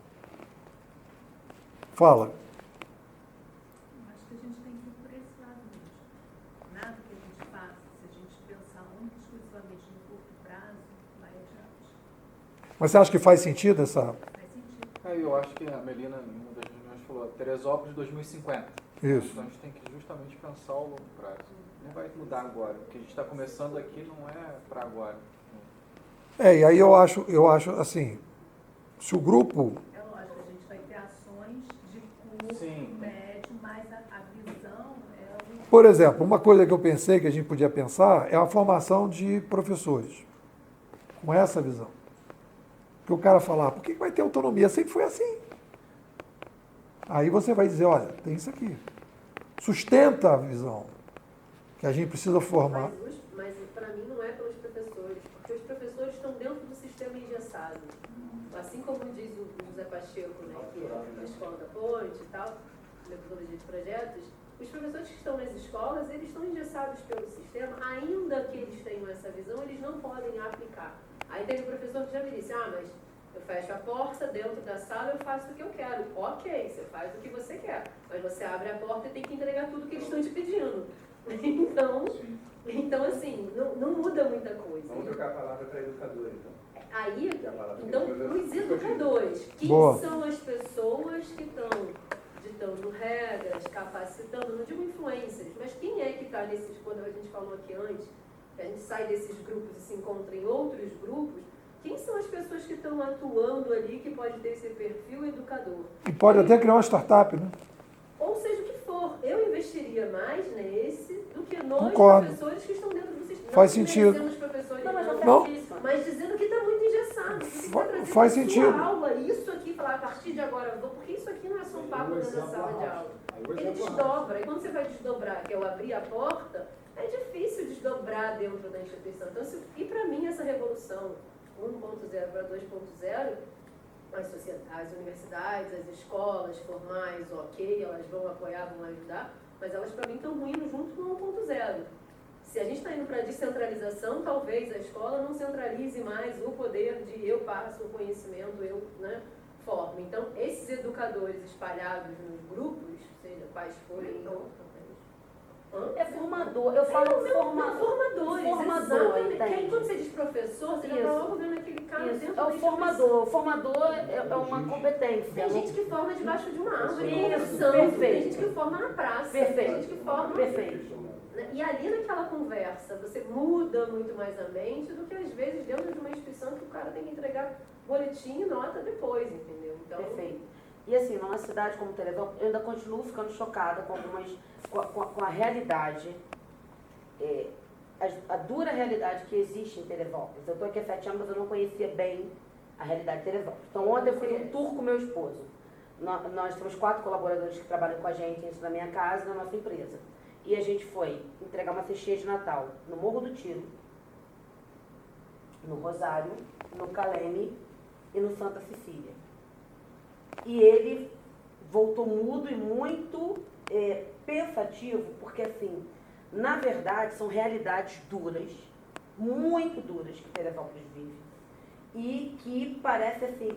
Fala. Acho que a gente tem que ir por esse lado mesmo. Nada que a gente faça, se a gente pensar única e exclusivamente no curto prazo, vai adiante. Mas você acha que faz sentido essa... Faz sentido. Eu acho que a Melina, em uma das reuniões, falou Teresópolis 2050. Isso. Então a gente tem que justamente pensar o longo prazo. Não vai mudar agora. O que a gente está começando aqui não é para agora. E aí eu acho assim, se o grupo... É lógico, a gente vai ter ações de curto, médio, mas a visão é... Por exemplo, uma coisa que eu pensei que a gente podia pensar é a formação de professores. Com essa visão. Que o cara falar, por que vai ter autonomia? Sempre foi assim. Aí você vai dizer, olha, tem isso aqui. Sustenta a visão que a gente precisa formar. Mas para mim não é pelos professores, porque os professores estão dentro do sistema engessado. Assim como diz o José Pacheco, né, que é da Escola da Ponte e tal, metodologia de projetos, os professores que estão nas escolas, eles estão engessados pelo sistema, ainda que eles tenham essa visão, eles não podem aplicar. Aí teve um professor que já me disse, mas Eu fecho a porta, dentro da sala eu faço o que eu quero. Ok, você faz o que você quer. Mas você abre a porta e tem que entregar tudo que eles estão te pedindo. Então assim, não muda muita coisa. Vamos trocar a palavra para educador, então. Aí, Que é a palavra então, que eu os educadores, quem Boa. são as pessoas que estão ditando regras, capacitando, não digo influencers, mas quem é que está nesses, quando a gente falou aqui antes, que a gente sai desses grupos e se encontra em outros grupos, quem são as pessoas que estão atuando ali que pode ter esse perfil educador? E pode até criar uma startup, né? Ou seja o que for, eu investiria mais nesse do que nos Concordo. professores que estão dentro do sistema. Faz sentido. Os professores, Não, mas não, não Não. certíssima. mas dizendo que está muito engessado. Você Fa- tem que trazer faz pra sentido. sua aula, isso aqui, falar a partir de agora eu vou, porque isso aqui não é só um papo dentro da sala de aula. Ele desdobra, e quando você vai desdobrar, que é o abrir a porta, é difícil desdobrar dentro da instituição. Então, e para mim, essa revolução 1.0 para 2.0, as universidades, as escolas formais, ok, elas vão apoiar, vão ajudar, mas elas para mim estão ruindo junto no 1.0. Se a gente está indo para a descentralização, talvez a escola não centralize mais o poder de eu passo o conhecimento, eu formo. Então, esses educadores espalhados nos grupos, seja quais forem, É formador, eu falo formadores, formador, exatamente. Porque aí, entende? quando você diz professor, você já está Isso. logo vendo aquele cara Isso, dentro é o da formador. O formador é uma competência. Tem gente que forma debaixo de uma árvore, Isso, conversando, perfeito. tem gente que forma na praça, tem Perfeito. gente que forma... Perfeito. E ali naquela conversa, você muda muito mais a mente do que às vezes dentro de uma instituição que o cara tem que entregar boletim e nota depois, entendeu? Então, Perfeito. E assim, numa cidade como Teresópolis, eu ainda continuo ficando chocada com a realidade, a dura realidade que existe em Teresópolis. Eu estou aqui há 7 anos, mas eu não conhecia bem a realidade de Teresópolis. Então ontem eu fui num tour com meu esposo. Nós temos 4 colaboradores que trabalham com a gente dentro da minha casa e na nossa empresa. E a gente foi entregar uma cestinha de Natal no Morro do Tiro, no Rosário, no Caleme e no Santa Cecília. E ele voltou mudo e muito pensativo, porque assim, na verdade são realidades duras, muito duras que Teresópolis vive. E que parece assim,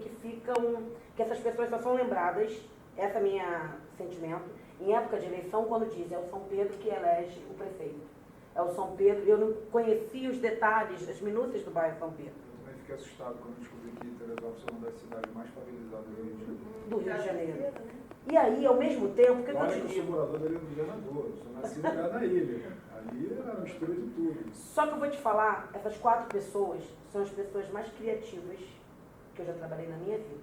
que essas pessoas só são lembradas, esse é o meu sentimento, em época de eleição, quando dizem é o São Pedro que elege o prefeito. É o São Pedro, eu não conhecia os detalhes, as minúcias do bairro São Pedro. Eu também fiquei assustado quando descobri que Teresópolis é uma das cidades mais favelizadas do Rio de Janeiro. Do Rio de Janeiro. E aí, ao mesmo tempo, o que eu Olha te que eu sou digo? morador da Ilha do Governador, eu sou nascido lá na ilha. Ali era uma mistura de tudo. Só que eu vou te falar, essas 4 pessoas são as pessoas mais criativas que eu já trabalhei na minha vida.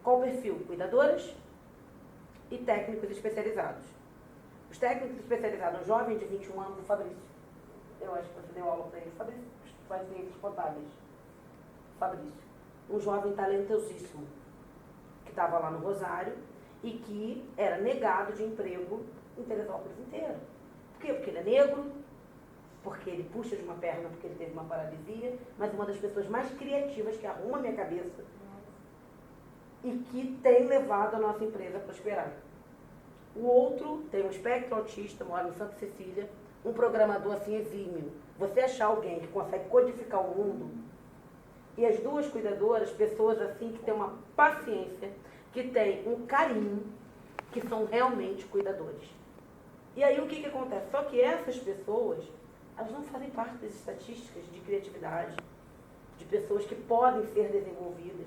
Qual o perfil? Cuidadoras e técnicos especializados. Os técnicos especializados, um jovem de 21 anos, o Fabrício. Eu acho que você deu aula para ele. Fabrício faz ciências contábeis. Fabrício. Um jovem talentosíssimo, que estava lá no Rosário e que era negado de emprego em Teresópolis inteira. Por quê? Porque ele é negro, porque ele puxa de uma perna, porque ele teve uma paralisia, mas uma das pessoas mais criativas que arruma a minha cabeça e que tem levado a nossa empresa a prosperar. O outro tem um espectro autista, mora em Santa Cecília, um programador assim exímio. Você achar alguém que consegue codificar o mundo, e as 2 cuidadoras, pessoas assim que têm uma paciência, que têm um carinho, que são realmente cuidadores. E aí o que acontece? Só que essas pessoas, elas não fazem parte das estatísticas de criatividade, de pessoas que podem ser desenvolvidas.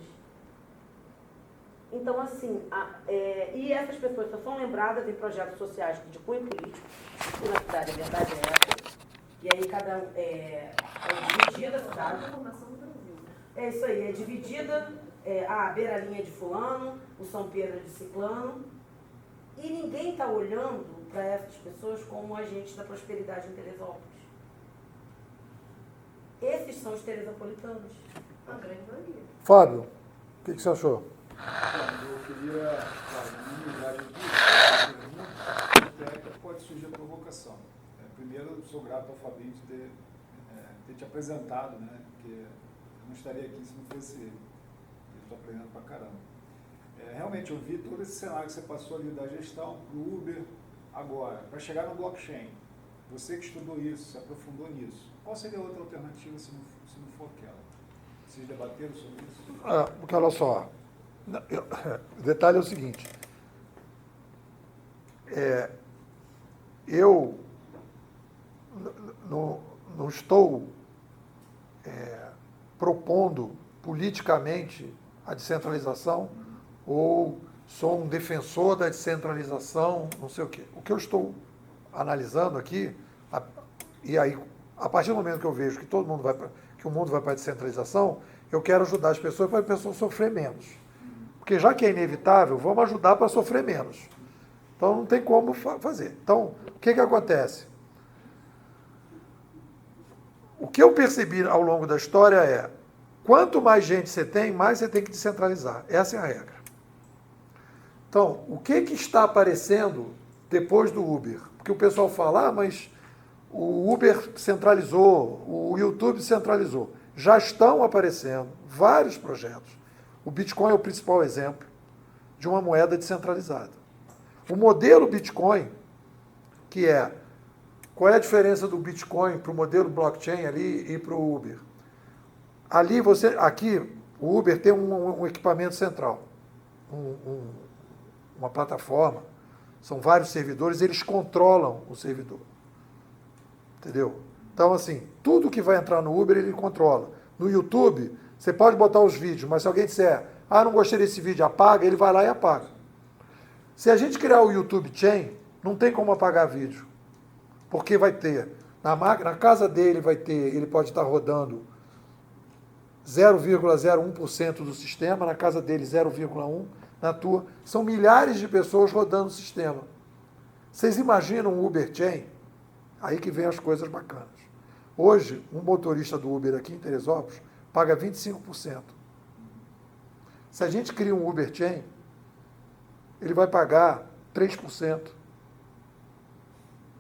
Então, assim, e essas pessoas só são lembradas em projetos sociais de cunho político, e na cidade a verdade é essa, e aí cada um é dividida a cidade. É isso aí, é dividida, a beira-linha de fulano, o São Pedro de ciclano, e ninguém está olhando para essas pessoas como agentes da prosperidade em Teresópolis. Esses são os teresopolitanos. a grande maioria. Fábio, o que você achou? Eu queria, claro, na minha unidade aqui, até que pode surgir a provocação. Primeiro, eu sou grato ao Fabinho de ter te apresentado, né? Porque eu não estaria aqui se não fosse ele. Eu estou aprendendo pra caramba. Realmente, eu vi todo esse cenário que você passou ali da gestão para o Uber, agora, para chegar no blockchain. Você que estudou isso, se aprofundou nisso, qual seria a outra alternativa se não for aquela? Vocês debateram sobre isso? Porque olha só, o detalhe é o seguinte, eu não estou propondo politicamente a descentralização ou sou um defensor da descentralização, não sei o quê. O que eu estou analisando aqui, e aí, a partir do momento que eu vejo que que o mundo vai para a descentralização, eu quero ajudar as pessoas para as pessoas sofrer menos. Porque já que é inevitável, vamos ajudar para sofrer menos. Então não tem como fazer. Então, o que acontece? O que eu percebi ao longo da história é, quanto mais gente você tem, mais você tem que descentralizar. Essa é a regra. Então, o que está aparecendo depois do Uber? Porque o pessoal fala, mas o Uber centralizou, o YouTube centralizou. Já estão aparecendo vários projetos. O Bitcoin é o principal exemplo de uma moeda descentralizada. O modelo Bitcoin, que é, qual é a diferença do Bitcoin para o modelo blockchain ali e para o Uber? Aqui, o Uber tem um equipamento central, uma plataforma, são vários servidores, eles controlam o servidor. Entendeu? Então, assim, tudo que vai entrar no Uber, ele controla. No YouTube, você pode botar os vídeos, mas se alguém disser, não gostei desse vídeo, apaga, ele vai lá e apaga. Se a gente criar o YouTube Chain, não tem como apagar vídeo. Porque vai ter, na casa dele ele pode estar rodando 0,01% do sistema, na casa dele 0,1%, na tua. São milhares de pessoas rodando o sistema. Vocês imaginam um Uber Chain? Aí que vem as coisas bacanas. Hoje, um motorista do Uber aqui em Teresópolis paga 25%. Se a gente cria um Uber Chain, ele vai pagar 3%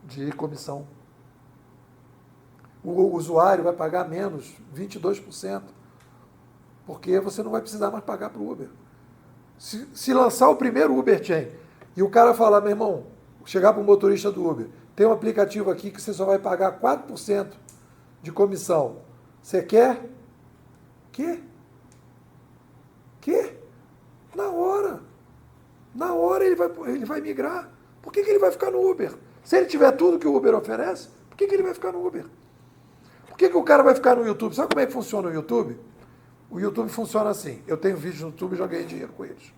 de comissão. O usuário vai pagar menos, 22%, porque você não vai precisar mais pagar para o Uber. Se lançar o primeiro Uber Chain e o cara falar, meu irmão, chegar para o motorista do Uber, tem um aplicativo aqui que você só vai pagar 4% de comissão. Você quer? Quê? Na hora ele vai migrar. Por que ele vai ficar no Uber? Se ele tiver tudo que o Uber oferece, por que ele vai ficar no Uber? Por que o cara vai ficar no YouTube? Sabe como é que funciona o YouTube? O YouTube funciona assim. Eu tenho vídeos no YouTube e já ganhei dinheiro com eles.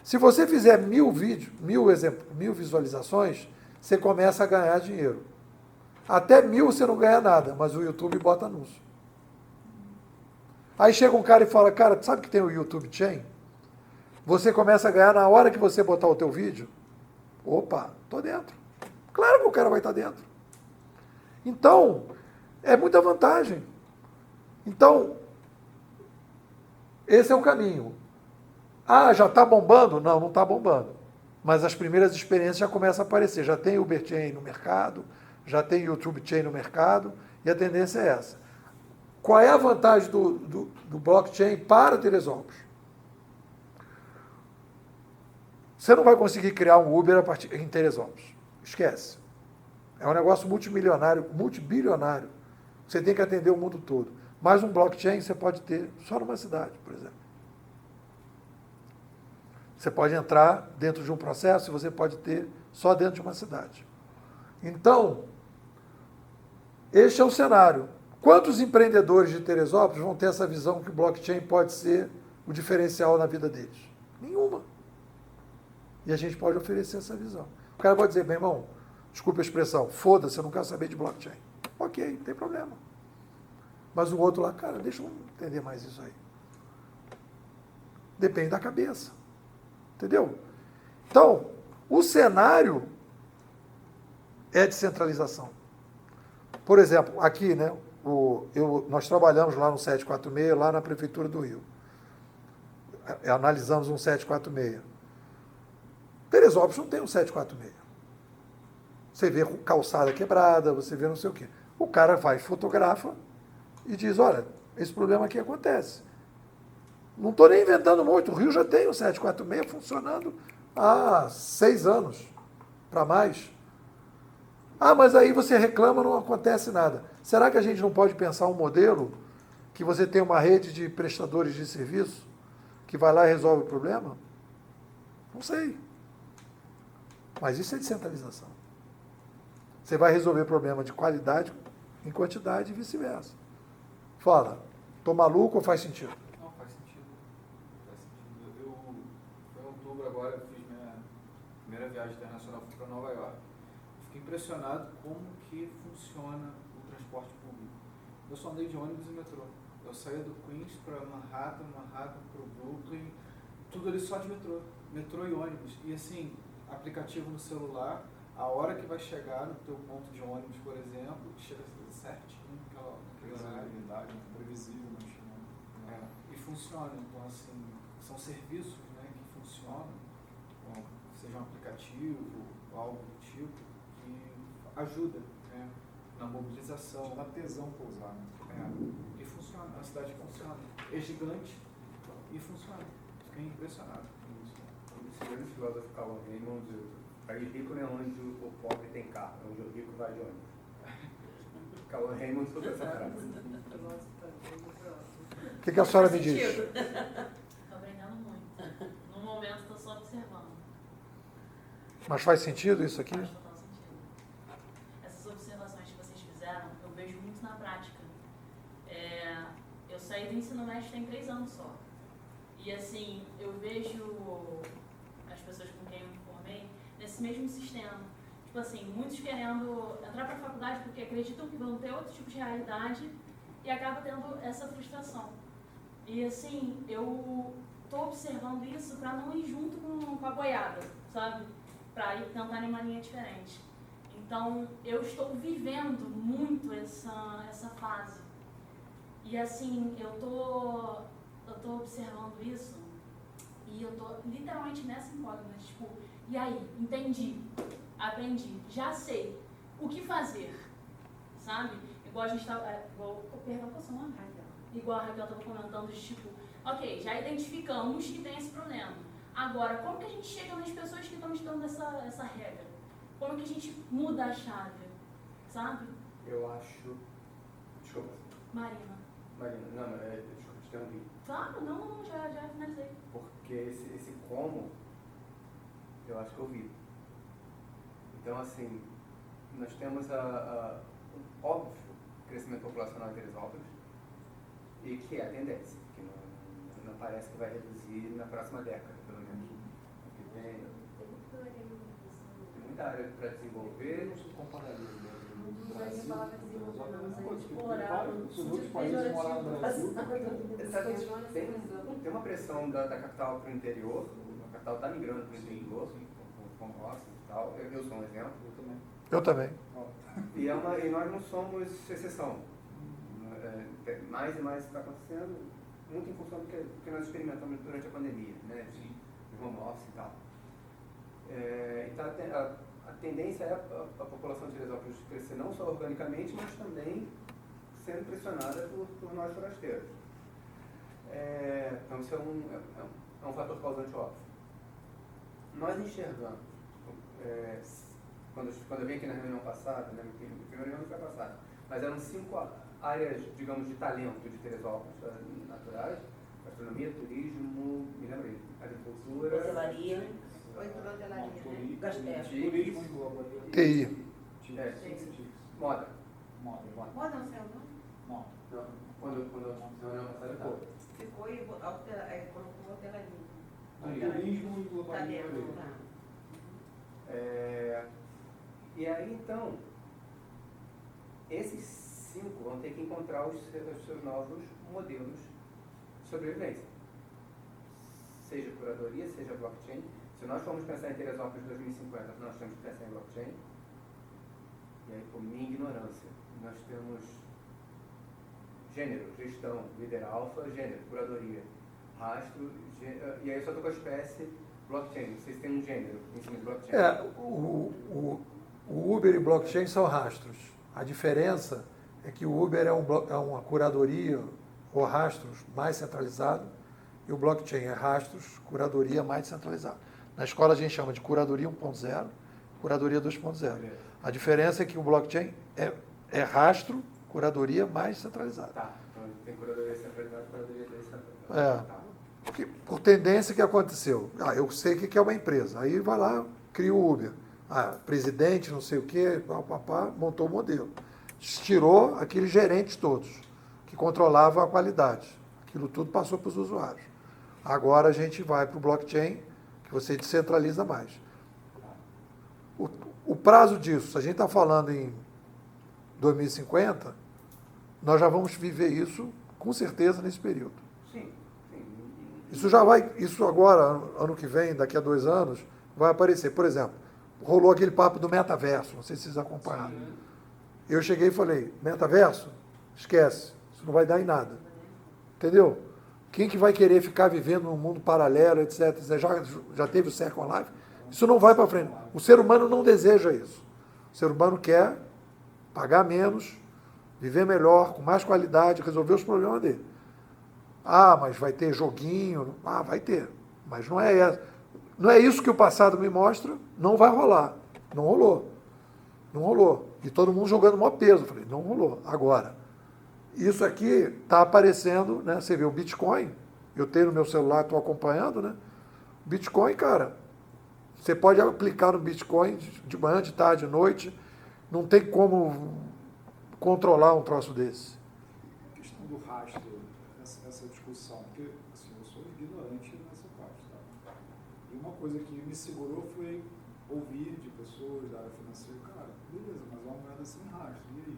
Se você fizer 1000 vídeos, 1000 visualizações, você começa a ganhar dinheiro. Até 1000 você não ganha nada, mas o YouTube bota anúncio. Aí chega um cara e fala, cara, sabe que tem o YouTube Chain? Você começa a ganhar na hora que você botar o teu vídeo. Opa, tô dentro. Claro que o cara vai estar dentro. Então, é muita vantagem. Então, esse é o caminho. Já está bombando? Não, não está bombando. Mas as primeiras experiências já começam a aparecer. Já tem Uber Chain no mercado, já tem YouTube Chain no mercado, e a tendência é essa. Qual é a vantagem do blockchain para Teresópolis? Você não vai conseguir criar um Uber em Teresópolis. Esquece. É um negócio multimilionário, multibilionário. Você tem que atender o mundo todo. Mas um blockchain você pode ter só numa cidade, por exemplo. Você pode entrar dentro de um processo e você pode ter só dentro de uma cidade. Então, este é o cenário. Quantos empreendedores de Teresópolis vão ter essa visão que o blockchain pode ser o diferencial na vida deles? Nenhuma. E a gente pode oferecer essa visão. O cara pode dizer, meu irmão, desculpa a expressão, foda-se, eu não quero saber de blockchain. Ok, não tem problema. Mas o outro lá, cara, deixa eu entender mais isso aí. Depende da cabeça. Entendeu? Então, o cenário é descentralização. Por exemplo, aqui, né, nós trabalhamos lá no 746, lá na Prefeitura do Rio. Analisamos um 746. Teresópolis não tem um 746. Você vê calçada quebrada, você vê não sei o quê. O cara vai, fotografa e diz, olha, esse problema aqui acontece. Não estou nem inventando muito, o Rio já tem o 746 funcionando há 6 anos, para mais. Mas aí você reclama, não acontece nada. Será que a gente não pode pensar um modelo Que você tem uma rede de prestadores de serviço que vai lá e resolve o problema? Não sei. Mas isso é descentralização. Você vai resolver problema de qualidade em quantidade e vice-versa. Fala, tô maluco ou faz sentido? Não, faz sentido. Faz sentido. Foi em outubro agora, eu fiz minha primeira viagem internacional, fui para Nova York. Fiquei impressionado como que funciona o transporte público. Eu só andei de ônibus e metrô. Eu saía do Queens para Manhattan para o Brooklyn, tudo ali só de metrô e ônibus. E assim, aplicativo no celular, a hora que vai chegar no teu ponto de ônibus, por exemplo, chega certinho naquele horário. Imprevisível, mas E funciona. Então, assim, são serviços, né, que funcionam, seja um aplicativo ou algo do tipo, que ajuda, né, na mobilização. dá tesão para usar, né? E funciona, a cidade funciona. É gigante e funciona. Fiquei impressionado com isso. Esse grande filósofo Carl Raymond, para ir rico não é onde o pobre tem carro, é onde o rico vai de ônibus. Carl Raymond sobre essa frase. O que a senhora me diz? Estou aprendendo muito. No momento estou só observando. Mas faz sentido isso aqui? Faz total sentido. Essas observações que vocês fizeram, eu vejo muito na prática. Eu saí do ensino médio tem 3 anos só. E assim, eu vejo as pessoas com quem eu me formei nesse mesmo sistema. Tipo assim, muitos querendo entrar para a faculdade porque acreditam que vão ter outro tipo de realidade e acaba tendo essa frustração. E assim, eu estou observando isso para não ir junto com a boiada, sabe? Para ir tentar em uma linha diferente. Então, eu estou vivendo muito essa fase. E assim, eu tô observando isso e eu tô literalmente nessa incógnita, tipo, e aí, entendi, aprendi, já sei o que fazer, sabe? Igual a gente tava, perdão, posso falar? Igual a Raquel estava comentando, de tipo, ok, já identificamos que tem esse problema. Agora, como que a gente chega nas pessoas que estão nos dando essa regra? Como que a gente muda a chave, sabe? Eu acho... Desculpa. Marina. Não, desculpa te interromper. Claro, não, já finalizei. Porque esse como, eu acho que eu vi. Então, assim, nós temos um óbvio crescimento populacional em Teresópolis, e que é a tendência, que não parece que vai reduzir na próxima década, pelo menos. Porque tem muita área para desenvolver. Tem uma pressão da capital para o interior, a capital está migrando para o interior, com roça e tal. Eu sou um exemplo. Eu também. E nós não somos exceção. Mais e mais está acontecendo, muito em função do que nós experimentamos durante a pandemia, né, de home office e tal. Então, a tendência é a população de Teresópolis crescer não só organicamente, mas também sendo pressionada por nós forasteiros. Então, isso é um fator causante óbvio. Nós enxergamos, quando eu vim aqui na reunião passada, né, a primeira reunião foi passada, mas eram 5 áreas, digamos, de talento de Teresópolis naturais: gastronomia, turismo, me lembro aí, agricultura, Hotelaria. turismo e globalização. TI. Moda. Moda não saiu, não? Não, quando a reunião passada ficou. Ficou e colocou hotelaria. Turismo e globalização. E aí, então, esses 5 vão ter que encontrar os seus novos modelos de sobrevivência. Seja curadoria, seja blockchain. Se nós formos pensar em Teresópolis 2050, nós temos que pensar em blockchain. E aí, por minha ignorância, nós temos gênero, gestão, líder alfa, gênero, curadoria, rastro, e aí eu só estou com a espécie blockchain. Vocês têm um gênero em cima de blockchain? O Uber e blockchain são rastros. A diferença é que o Uber é uma curadoria ou rastros mais centralizado e o blockchain é rastros, curadoria mais centralizado. Na escola a gente chama de curadoria 1.0, curadoria 2.0. A diferença é que o blockchain é rastro, curadoria mais centralizado. Tá, então tem curadoria Porque, por tendência, o que aconteceu? Eu sei o que é uma empresa. Aí vai lá, cria o Uber. Presidente, não sei o quê, montou o modelo. Tirou aqueles gerentes todos, que controlavam a qualidade. Aquilo tudo passou para os usuários. Agora a gente vai para o blockchain, que você descentraliza mais. O prazo disso, se a gente está falando em 2050, nós já vamos viver isso, com certeza, nesse período. Sim. Isso agora, ano que vem, daqui a 2 anos, vai aparecer. Por exemplo, rolou aquele papo do metaverso, não sei se vocês acompanharam. Eu cheguei e falei, metaverso? Esquece, isso não vai dar em nada. Entendeu? Quem que vai querer ficar vivendo num mundo paralelo, etc. Já teve o Second Life? Isso não vai para frente. O ser humano não deseja isso. O ser humano quer pagar menos, viver melhor, com mais qualidade, resolver os problemas dele. Mas vai ter joguinho. Vai ter. Mas não é isso que o passado me mostra, não vai rolar. Não rolou. Não rolou. E todo mundo jogando o maior peso. Eu falei, não rolou. Agora, isso aqui está aparecendo, né? Você vê o Bitcoin, eu tenho no meu celular, estou acompanhando, né? Bitcoin, cara, você pode aplicar no Bitcoin de manhã, de tarde, de noite, não tem como controlar um troço desse. A questão do rastro, essa discussão, porque assim, eu sou ignorante nessa parte, tá? E uma coisa que me segurou foi ouvir de pessoas da área financeira, cara, beleza, mas é uma moeda sem rastro, e aí?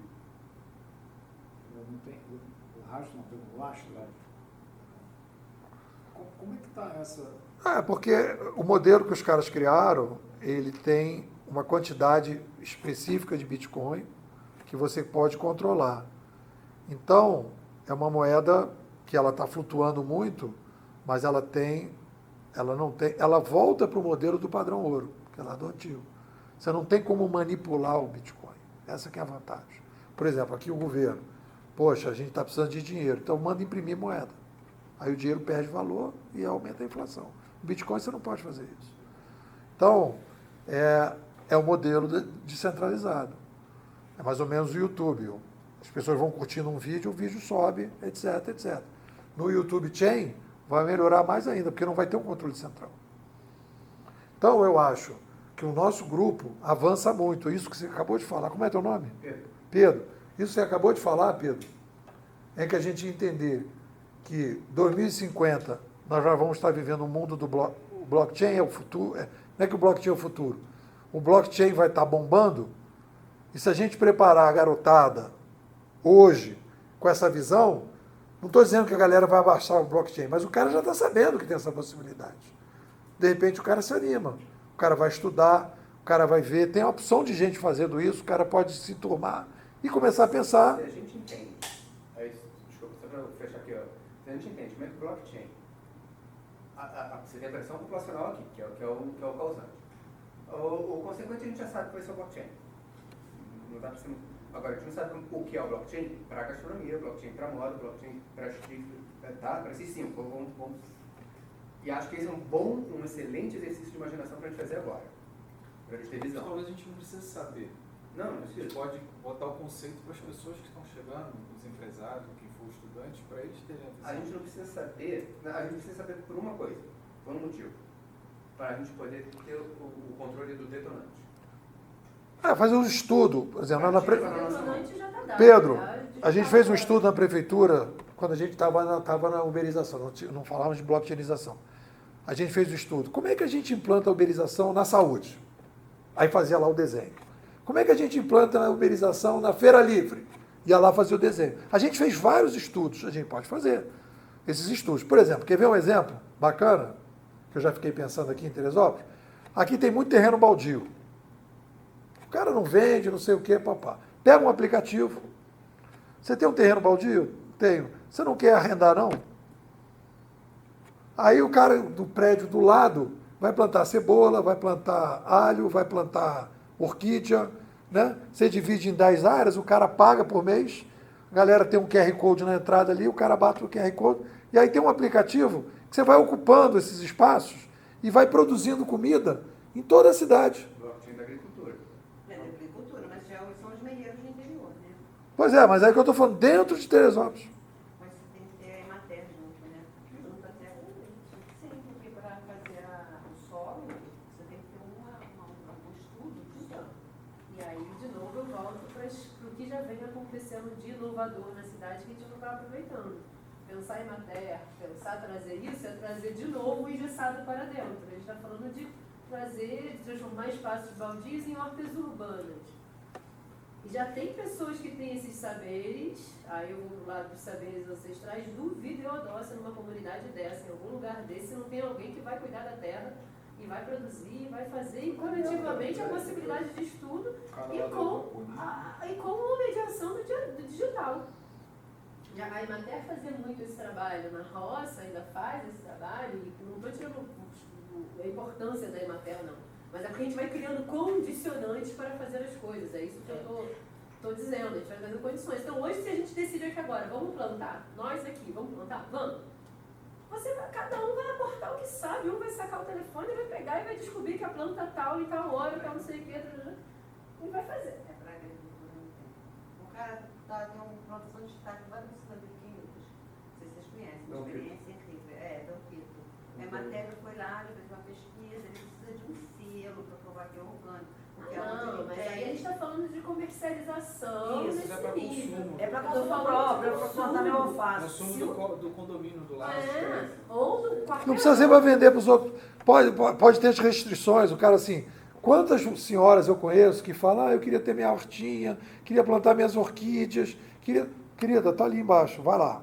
Não tem, o rastro não tem um lastro, né? Como é que está essa... Porque o modelo que os caras criaram, ele tem uma quantidade específica de Bitcoin que você pode controlar. Então, é uma moeda que ela está flutuando muito, mas ela volta para o modelo do padrão ouro, que é lá do antigo. Você não tem como manipular o Bitcoin. Essa que é a vantagem. Por exemplo, aqui o governo, poxa, a gente está precisando de dinheiro, então manda imprimir moeda. Aí o dinheiro perde valor e aumenta a inflação. O Bitcoin você não pode fazer isso. Então, é o modelo descentralizado. É mais ou menos o YouTube. As pessoas vão curtindo um vídeo, o vídeo sobe, etc, etc. No YouTube Chain, vai melhorar mais ainda, porque não vai ter um controle central. Então, eu acho que o nosso grupo avança muito. Isso que você acabou de falar. Como é teu nome? Pedro. Isso que você acabou de falar, Pedro, é que a gente entender que 2050 nós já vamos estar vivendo um mundo do blockchain é o futuro. Não é que o blockchain é o futuro. O blockchain vai estar bombando. E se a gente preparar a garotada hoje com essa visão, não estou dizendo que a galera vai abaixar o blockchain, mas o cara já está sabendo que tem essa possibilidade. De repente o cara se anima, o cara vai estudar, o cara vai ver, tem a opção de gente fazendo isso, o cara pode se turmar e começar a pensar. Se a gente entende, desculpa, só para fechar aqui, se a gente entende como é que o blockchain, você tem a pressão populacional aqui, que é o causante. O consequente a gente já sabe que vai ser o blockchain. Não dá para ser... Agora, a gente não sabe o que é o blockchain para a gastronomia, blockchain para moda, blockchain para para esses 5. E acho que esse é um excelente exercício de imaginação para a gente fazer agora. Para a gente ter visão. Talvez a gente não precise saber. Não A gente pode botar o conceito para as pessoas que estão chegando, os empresários, quem for estudante, para eles terem a visão. A gente não precisa saber, a gente precisa saber por uma coisa, por um motivo. Para a gente poder ter o controle do detonante. Fazer um estudo, por exemplo, Detonante já tá dado, Pedro, já a gente fez um estudo na prefeitura, quando a gente estava na uberização, não falávamos de blockchainização. A gente fez o estudo. Como é que a gente implanta a uberização na saúde? Aí fazia lá o desenho. Como é que a gente implanta a uberização na Feira Livre? Ia lá fazer o desenho. A gente fez vários estudos, a gente pode fazer esses estudos. Por exemplo, quer ver um exemplo bacana, que eu já fiquei pensando aqui em Teresópolis? Aqui tem muito terreno baldio. O cara não vende, não sei o quê, papá. Pega um aplicativo. Você tem um terreno baldio? Tenho. Você não quer arrendar, não? Aí o cara do prédio do lado vai plantar cebola, vai plantar alho, vai plantar orquídea, né? Você divide em 10 áreas, o cara paga por mês, a galera tem um QR Code na entrada ali, o cara bate o QR Code, e aí tem um aplicativo que você vai ocupando esses espaços e vai produzindo comida em toda a cidade. Blockchain da agricultura. É da agricultura, mas já são os mineiros do interior, né? Pois é, mas é que eu estou falando dentro de Teresópolis. Mas você tem que ter matéria junto, né? vem acontecendo de inovador na cidade que a gente não está aproveitando. Pensar em matéria, pensar trazer isso, é trazer de novo o engessado para dentro. A gente está falando de trazer, de transformar espaços baldios em hortas urbanas. E já tem pessoas que têm esses saberes, aí eu vou do lado dos saberes ancestrais, duvido eu adoço numa comunidade dessa, em algum lugar desse, não tem alguém que vai cuidar da terra e vai produzir, e vai fazer, e coletivamente a possibilidade de estudo e com mediação do digital. A Emater fazia muito esse trabalho na roça, ainda faz esse trabalho, e não estou tirando a importância da Emater, não. Mas é porque a gente vai criando condicionantes para fazer as coisas, é isso que eu estou dizendo, a gente vai dando condições. Então hoje, se a gente decidir aqui agora, vamos plantar, nós aqui, vamos plantar? Vamos. Cada um vai aportar o que sabe, um vai sacar o telefone, vai pegar e vai descobrir que a planta tal e tal hora, tal não sei o que, e vai fazer. É para agricultura não tem. O cara tem uma plantação de destaque em vários cidades químicos. Não sei se vocês conhecem, uma experiência incrível. Dom Quito. A matéria foi lá, ele fez uma pesquisa, ele precisa de um selo para provar que é orgânico. Não, mas aí a gente está falando de comercialização Isso, nesse é para nível. consumo. É para consumo próprio, é para plantar meu alface. Consumo do condomínio do lado. Ou do quartel. Não precisa ser para vender para os outros. Pode ter as restrições. O cara assim, quantas senhoras eu conheço que falam, eu queria ter minha hortinha, queria plantar minhas orquídeas, querida, tá ali embaixo, vai lá.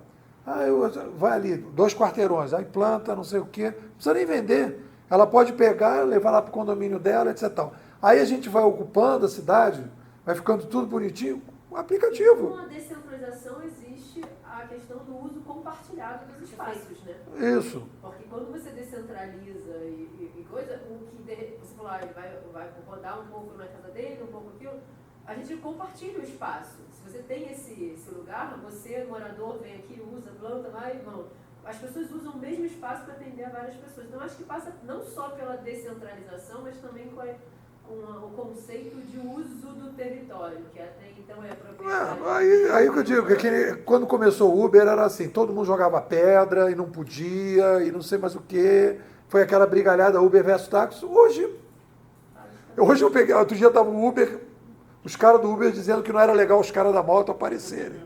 Vai ali, 2 quarteirões, aí planta, não sei o quê, não precisa nem vender. Ela pode pegar, levar lá para o condomínio dela, etc. Tal. Aí a gente vai ocupando a cidade, vai ficando tudo bonitinho, um aplicativo. Com a descentralização existe a questão do uso compartilhado dos espaços, né? Isso. Porque quando você descentraliza e coisa, você falou, ele vai rodar um pouco na casa dele, um pouco aquilo, a gente compartilha o espaço. Se você tem esse lugar, você, morador, vem aqui, usa, planta, vai, vão. As pessoas usam o mesmo espaço para atender a várias pessoas. Então, acho que passa não só pela descentralização, mas também com o conceito de uso do território, que até então é propriedade. Aí que eu digo, que quando começou o Uber era assim, todo mundo jogava pedra e não podia, e não sei mais o quê. Foi aquela brigalhada Uber versus táxi. Hoje eu peguei, outro dia estava o Uber, os caras do Uber dizendo que não era legal os caras da moto aparecerem.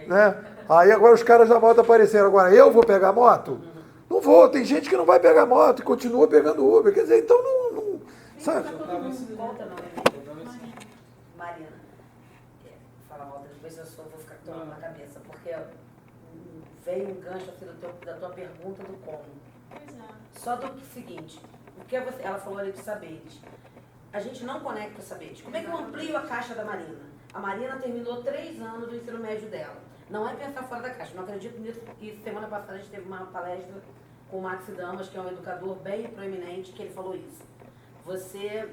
Né? Aí agora os caras da moto apareceram. Agora eu vou pegar moto? Não vou, tem gente que não vai pegar moto e continua pegando Uber. Quer dizer, então não sabe? Volta não, Marina, fala mal depois eu só vou ficar tomando na cabeça, porque veio um gancho assim da tua pergunta do como. Pois é. Só do seguinte, ela falou ali de saberes. A gente não conecta os saberes. Como é que eu amplio a caixa da Marina? A Marina terminou 3 anos do ensino médio dela. Não é pensar fora da caixa, não acredito nisso. E semana passada a gente teve uma palestra com o Maxi Damas, que é um educador bem proeminente, que ele falou isso. Você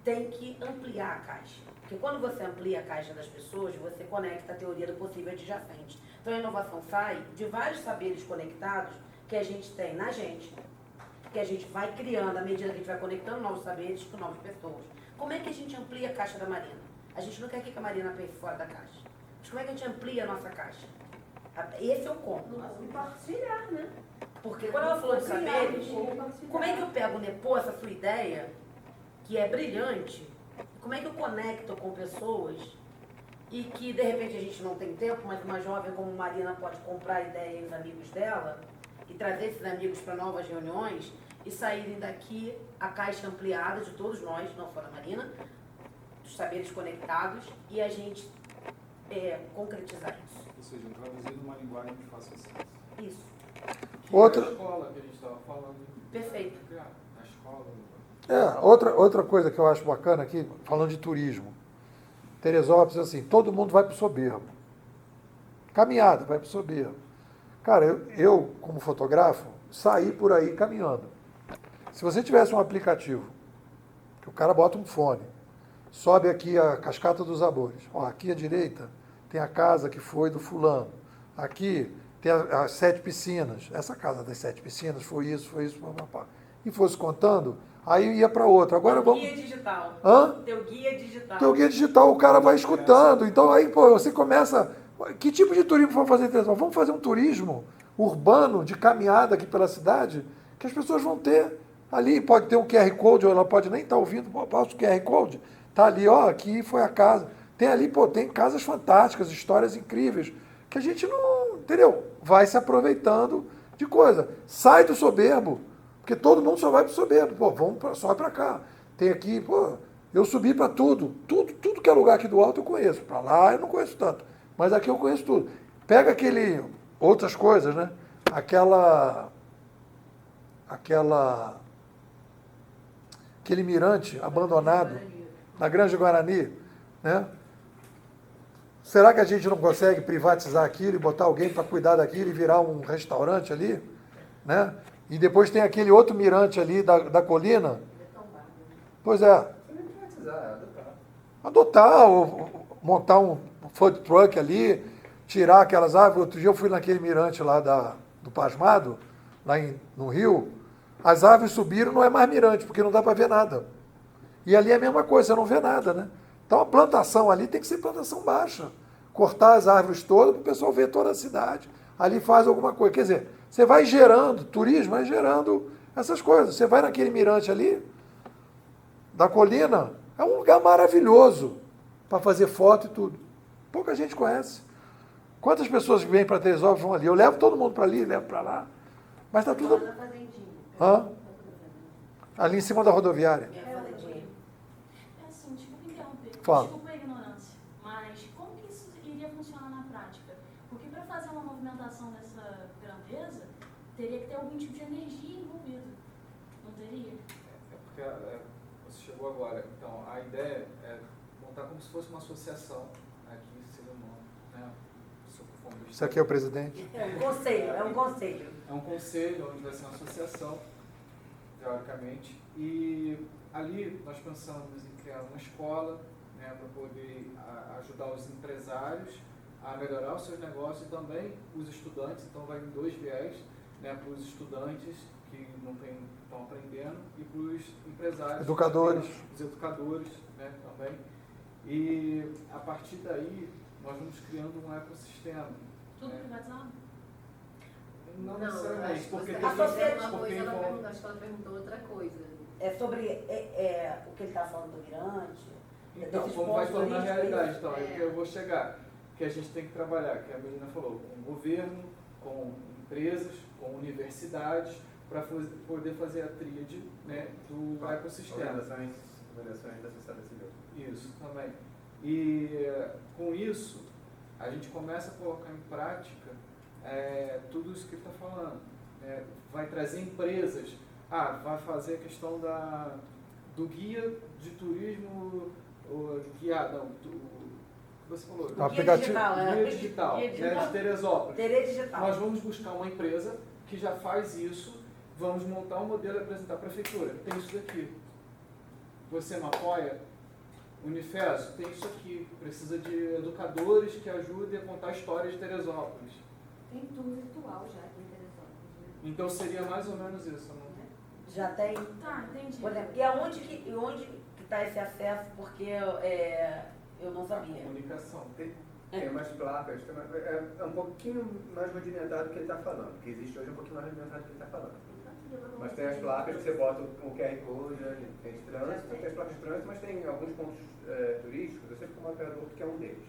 tem que ampliar a caixa. Porque quando você amplia a caixa das pessoas, você conecta a teoria do possível adjacente. Então a inovação sai de vários saberes conectados que a gente tem na gente, que a gente vai criando à medida que a gente vai conectando novos saberes com novas pessoas. Como é que a gente amplia a caixa da Marina? A gente não quer que a Marina pense fora da caixa. Mas como é que a gente amplia a nossa caixa? Esse é o como. Compartilhar, né? Porque quando ela falou de saberes, como é que eu pego, Nepô, essa sua ideia, que é brilhante, como é que eu conecto com pessoas e que, de repente, a gente não tem tempo, mas uma jovem como Marina pode comprar a ideia e os amigos dela e trazer esses amigos para novas reuniões e saírem daqui a caixa ampliada de todos nós, não só da Marina, dos saberes conectados, e a gente concretizar isso. Ou seja, traduzir numa linguagem de fácil acesso. Isso. Outra... A escola que a gente estava falando. Perfeito. A escola. Outra coisa que eu acho bacana aqui, falando de turismo. Teresópolis, assim, todo mundo vai para o Soberbo. Caminhada, vai para o Soberbo. Cara, eu, como fotógrafo, saí por aí caminhando. Se você tivesse um aplicativo, que o cara bota um fone, sobe aqui a Cascata dos Sabores. Ó, aqui à direita tem a casa que foi do fulano. Aqui tem as 7 piscinas. Essa casa das 7 piscinas foi isso, papapá. E fosse contando, aí ia para outra. Agora vamos... Guia digital. Hã? Teu guia digital. Teu guia digital, o cara vai escutando. Então aí, pô, você começa... Que tipo de turismo vamos fazer? Vamos fazer um turismo urbano, de caminhada aqui pela cidade, que as pessoas vão ter. Ali pode ter um QR Code, ou ela pode nem estar ouvindo, passa o QR Code, está ali, ó, aqui foi a casa. Tem ali, pô, tem casas fantásticas, histórias incríveis, que a gente não, entendeu? Vai se aproveitando de coisa. Sai do soberbo, porque todo mundo só vai pro soberbo. Pô, só para cá. Tem aqui, pô, eu subi para tudo que é lugar aqui do alto eu conheço. Para lá eu não conheço tanto, mas aqui eu conheço tudo. Pega outras coisas, né? Aquele mirante abandonado na Grande Guarani, né? Será que a gente não consegue privatizar aquilo e botar alguém para cuidar daquilo e virar um restaurante ali, né? E depois tem aquele outro mirante ali da colina. Pois é. Adotar, ou montar um food truck ali, tirar aquelas árvores. Outro dia eu fui naquele mirante lá do Pasmado, lá no Rio. As árvores subiram, não é mais mirante, porque não dá para ver nada. E ali é a mesma coisa, você não vê nada, né? Então a plantação ali tem que ser plantação baixa. Cortar as árvores todas para o pessoal ver toda a cidade. Ali faz alguma coisa. Quer dizer, você vai gerando, turismo vai gerando essas coisas. Você vai naquele mirante ali, da colina, é um lugar maravilhoso para fazer foto e tudo. Pouca gente conhece. Quantas pessoas que vêm para Teresópolis vão ali? Eu levo todo mundo para ali, levo para lá. Mas está tudo... Hã? Ali em cima da rodoviária. É assim, desculpa interromper. Fala. Desculpa a ignorância, mas como que isso iria funcionar na prática? Porque para fazer uma movimentação dessa grandeza, teria que ter algum tipo de energia envolvida. Não teria? É porque você chegou agora. Então, a ideia é montar como se fosse uma associação. Aqui seria o nome, né? Isso aqui é o presidente? É um conselho. É um conselho, onde vai ser uma associação, teoricamente. E ali nós pensamos em criar uma escola, né, para poder ajudar os empresários a melhorar os seus negócios e também os estudantes. Então vai em dois viés, né, para os estudantes que não estão aprendendo e para os empresários. Educadores. Os educadores, né, também. E a partir daí nós vamos criando um ecossistema. Tudo privatizado? Não necessariamente, porque ela tem acho que ela perguntou outra coisa. É sobre o que ele está falando do mirante. Então, desses como vai pontos tornar turísticos, realidade? Então, é que eu vou chegar. Que a gente tem que trabalhar, que a menina falou, com o governo, com empresas, com universidades, para poder fazer a tríade, né, do ecossistema. Organizações da sociedade civil. Isso, também. E com isso, a gente começa a colocar em prática tudo isso que ele está falando. Vai trazer empresas, vai fazer a questão do guia de turismo, você falou, O aplicativo. guia digital, né, de Teresópolis. Digital. Nós vamos buscar uma empresa que já faz isso, vamos montar um modelo e apresentar à prefeitura. Tem isso daqui. Você me apoia? Unifeso, tem isso aqui. Precisa de educadores que ajudem a contar histórias de Teresópolis. Tem tudo virtual já aqui em Teresópolis, né? Então seria mais ou menos isso, não? Já tem. Tá, entendi. Por exemplo, e onde que está esse acesso? Porque eu não sabia. Comunicação. Tem umas placas, é um pouquinho mais rudimentado do que ele está falando, que existe hoje um pouquinho mais rudimentado do que ele está falando. Mas tem as placas que você bota o QR Code, né, tem de trânsito, tem as placas de trânsito, mas tem alguns pontos turísticos, eu sempre como operador que é um deles.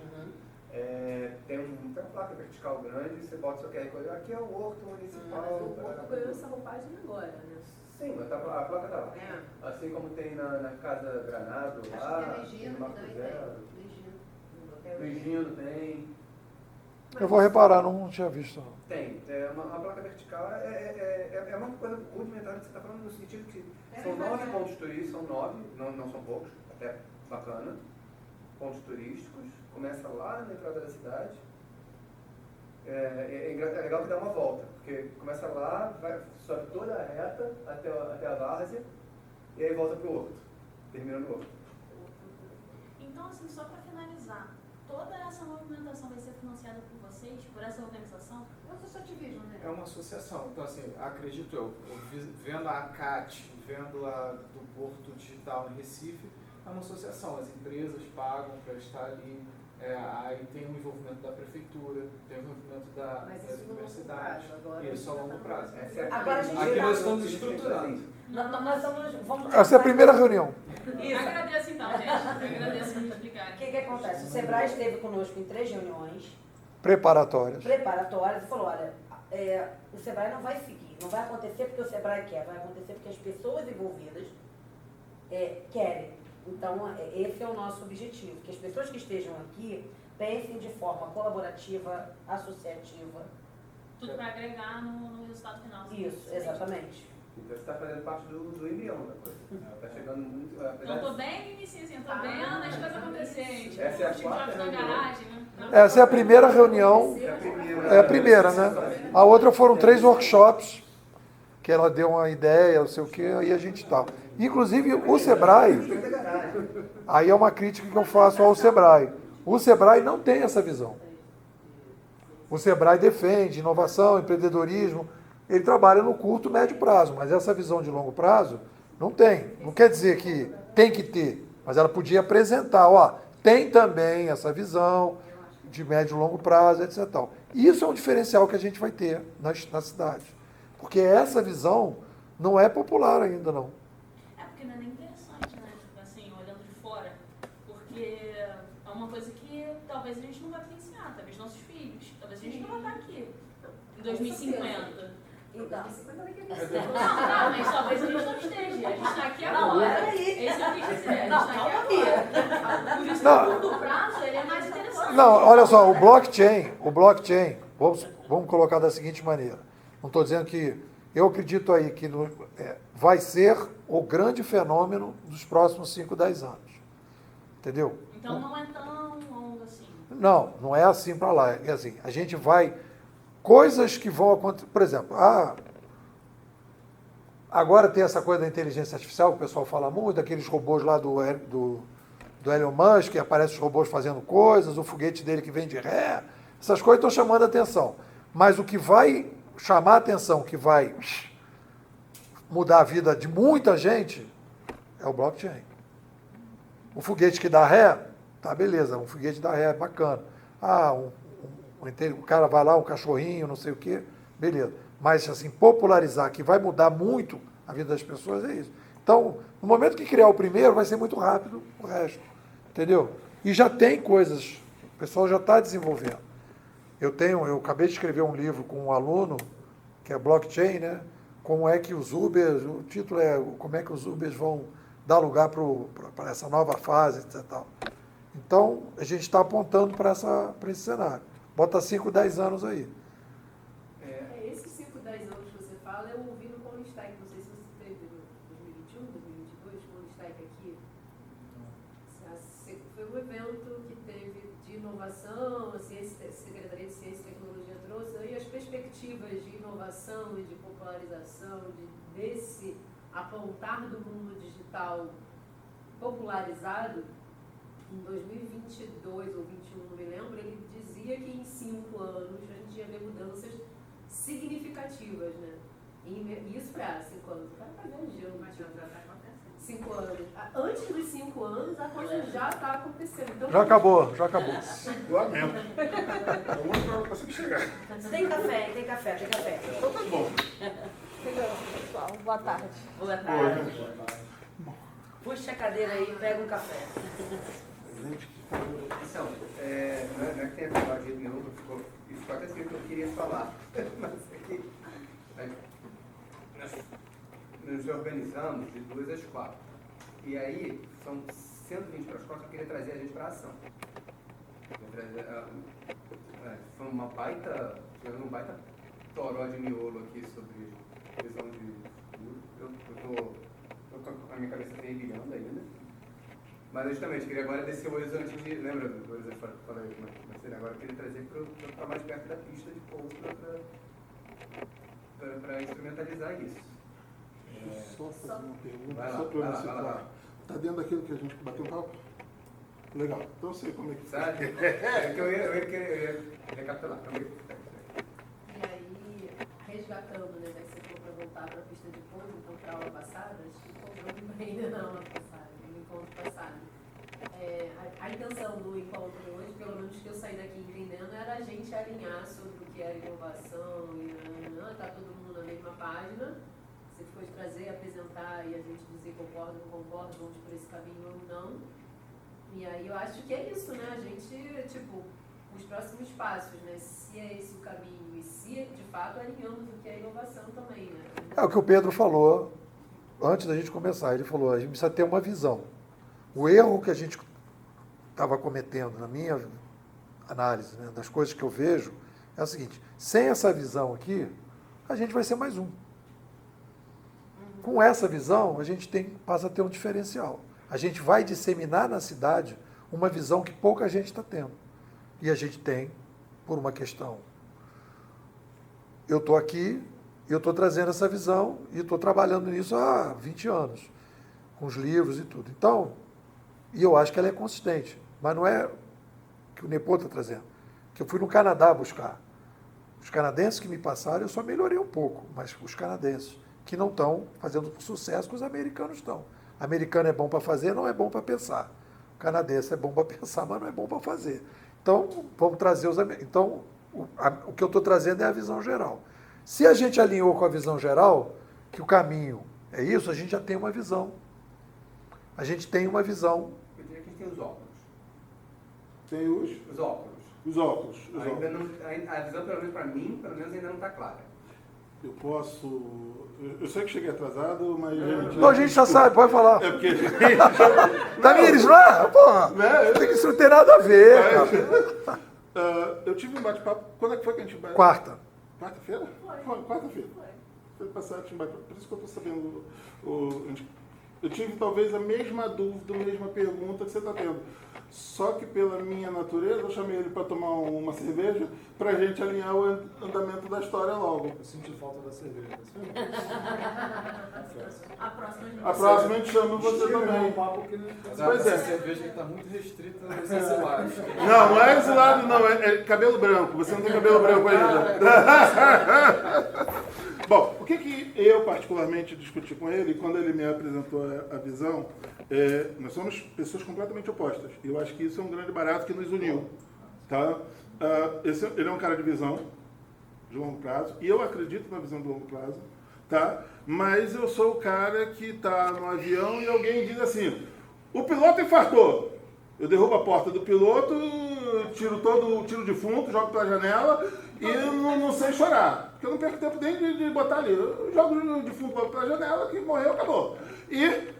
Tem uma placa vertical grande, você bota o seu QR Code, aqui é o Horto Municipal. Mas o Porto ganhou essa roupagem agora, né? Sim, mas a placa está lá. Assim como tem na Casa Granado, lá, tem no Marco Zero. Legino tem. Eu vou reparar, não tinha visto. Não. Tem. Uma placa vertical é uma coisa rudimentar que você está falando no sentido que são 9 pontos turísticos, são 9, não são poucos, até bacana. Pontos turísticos, começa lá na entrada da cidade. É legal que dá uma volta, porque começa lá, sobe toda a reta até a várzea e aí volta para o Horto, termina no Horto. Então, assim, só para finalizar, toda essa movimentação vai ser financiada por vocês, por essa organização? É um associativismo, né? É uma associação. Então, assim, acredito eu vendo a ACAT, vendo a do Porto Digital em Recife, é uma associação. As empresas pagam para estar ali Aí tem o envolvimento da prefeitura, tem o envolvimento Mas das isso no longo universidades. prazo, agora Isso a longo prazo. Agora a gente Aqui já- nós estamos estruturando. Nós vamos Essa é a primeira reunião. Isso. Agradeço então, gente. Agradeço por me explicar. O que acontece? O Sebrae esteve conosco em 3 reuniões Preparatórias. preparatórias e falou, olha, o Sebrae não vai seguir, não vai acontecer porque o Sebrae quer, vai acontecer porque as pessoas envolvidas querem. Então, esse é o nosso objetivo, que as pessoas que estejam aqui pensem de forma colaborativa, associativa. Tudo para agregar no resultado final. Isso, exatamente. Então você está fazendo parte do embrião da coisa. Está chegando muito. Então, tô bem no iníciozinho, tô vendo as coisas acontecerem. Tipo, Essa é a os quarta jogos na reunião. garagem, né? Essa é a primeira reunião. É a primeira, né? A outra foram 3 workshops, que ela deu uma ideia, não sei o quê, aí a gente tá. Inclusive, o Sebrae, aí é uma crítica que eu faço ao Sebrae. O Sebrae não tem essa visão. O Sebrae defende inovação, empreendedorismo, ele trabalha no curto, médio prazo, mas essa visão de longo prazo não tem. Não quer dizer que tem que ter, mas ela podia apresentar, ó, tem também essa visão de médio e longo prazo, etc. Tal. Isso é um diferencial que a gente vai ter na cidade. Porque essa visão não é popular ainda, não. É porque não é nem interessante, né? Tipo assim, olhando de fora. Porque é uma coisa que talvez a gente não vai vivenciar, talvez nossos filhos, talvez a gente não vai estar aqui em 2050. Então, Não, mas talvez a gente não esteja. A gente está aqui agora. É isso que eu quis dizer. A gente está aqui agora. Por isso que o curto prazo ele é mais interessante. Não, olha só, o blockchain, vamos colocar da seguinte maneira. Não estou dizendo que, eu acredito aí que vai ser o grande fenômeno dos próximos 5, 10 anos. Entendeu? Então não é tão longo assim. Não é assim para lá. É assim, a gente vai... Coisas que vão acontecer, por exemplo, agora tem essa coisa da inteligência artificial, que o pessoal fala muito, aqueles robôs lá do Elon Musk, que aparecem os robôs fazendo coisas, o foguete dele que vem de ré, essas coisas estão chamando a atenção. Mas o que vai chamar a atenção, que vai mudar a vida de muita gente, é o blockchain. O foguete que dá ré, tá, beleza, um foguete dá ré, bacana. O cara vai lá, um cachorrinho, não sei o quê, beleza. Mas, assim, popularizar, que vai mudar muito a vida das pessoas, é isso. Então, no momento que criar o primeiro, vai ser muito rápido o resto, entendeu? E já tem coisas, o pessoal já está desenvolvendo. Eu acabei de escrever um livro com um aluno, que é blockchain, né? Como é que os Ubers, o título é como é que os Ubers vão dar lugar para essa nova fase, etc. Então, a gente está apontando para esse cenário. Bota 5, 10 anos aí. Esses 5, 10 anos que você fala, eu ouvi no Polistec, não sei se você teve no 2021, 2022, Polistec aqui. Foi um evento que teve de inovação, a Secretaria de Ciência e Tecnologia trouxe, e as perspectivas de inovação e de popularização, desse apontar do mundo digital popularizado, em 2022 ou 2021, não me lembro, ele dizia que em 5 anos a gente ia ver mudanças significativas, né? E isso para 5 anos, o cara está viajando, mas já está acontecendo. 5 anos. Antes dos 5 anos, a coisa já está acontecendo. Então, Já acabou. Lamento. Eu vou conseguir chegar. Tem café. Então tá bom. Pessoal, boa tarde. Boa tarde. Puxa a cadeira aí e pega um café. Então, não é que tenha acabado de novo, ficou até escrito que eu queria falar. Mas aqui, nós nos organizamos de 2 às 4. E aí, são 120 para as costas, eu queria trazer a gente para a ação. Foi um baita toró de miolo aqui sobre visão de futuro. Eu tô com a minha cabeça fervilhando ainda. Mas justamente, queria agora descer o horizonte de... Lembra do horizonte que eu falei? Mas agora eu queria trazer para mais perto da pista de pouso para instrumentalizar isso. Só fazer uma pergunta, Vai lá, só para vai eu lá, me vai lá. situar. Está dentro daquilo que a gente bateu um papo? Legal, então eu sei como é que Sabe? É que eu ia recapitular. E aí, resgatando, né, se for para voltar para a pista de pouso, então para a aula passada, acho que cobrou bem na aula passada, no encontro passado. A intenção do encontro hoje, pelo menos que eu saí daqui entendendo, era a gente alinhar sobre o que era inovação e tá todo mundo na mesma página. Você ficou de trazer, apresentar e a gente dizer concordo, não concordo, vamos por esse caminho ou não. E aí eu acho que é isso, né? A gente, tipo, os próximos passos, né? Se é esse o caminho e se de fato alinhamos o que é inovação também, né? É o que o Pedro falou antes da gente começar. Ele falou, a gente precisa ter uma visão. O erro que a gente estava cometendo, na minha análise, né, das coisas que eu vejo, é o seguinte, sem essa visão aqui, a gente vai ser mais um. Com essa visão, a gente passa a ter um diferencial. A gente vai disseminar na cidade uma visão que pouca gente está tendo. E a gente tem, por uma questão. Eu estou aqui, eu estou trazendo essa visão e estou trabalhando nisso há 20 anos, com os livros e tudo. Então, e eu acho que ela é consistente, mas não é que o Nepô está trazendo. Que eu fui no Canadá buscar. Os canadenses que me passaram, eu só melhorei um pouco, mas os canadenses que não estão fazendo sucesso que os americanos estão. Americano é bom para fazer, não é bom para pensar. O canadense é bom para pensar, mas não é bom para fazer. Então, vamos trazer os americanos. Então, o que eu estou trazendo é a visão geral. Se a gente alinhou com a visão geral, que o caminho é isso, a gente já tem uma visão. A gente tem uma visão. Eu diria que a gente tem os óculos. Tem Os óculos. os óculos. Ainda não, a visão, pelo menos para mim, pelo menos ainda não está clara. Eu posso... Eu sei que cheguei atrasado, mas... Não, a gente já sabe, pode falar. É porque... Tamires, não é? Porra, isso não tem nada a ver, cara. Eu tive um bate-papo... Quando é que foi que a gente... Quarta. Quarta-feira? Quarta-feira. Foi passado, a gente bate-papo. Por isso que eu estou sabendo... Eu tive talvez a mesma dúvida, a mesma pergunta que você está tendo. Só que pela minha natureza, eu chamei ele para tomar uma cerveja para a gente alinhar o andamento da história logo. Eu senti falta da cerveja. A próxima A próxima a gente chama você também. Pois é. A cerveja está muito restrita aos exilados. Não é exilado, não. É cabelo branco. Você não tem cabelo branco ainda. Bom, o que eu particularmente discuti com ele, quando ele me apresentou a visão, nós somos pessoas completamente opostas. E eu acho que isso é um grande barato que nos uniu. Tá? Ele é um cara de visão de longo prazo, e eu acredito na visão de longo prazo, tá? Mas eu sou o cara que está no avião e alguém diz assim, o piloto infartou. Eu derrubo a porta do piloto, tiro todo o tiro de fundo, jogo pela janela e não sei chorar. Porque eu não perco tempo nem de botar ali. Eu jogo de fundo pela janela, que morreu, acabou. E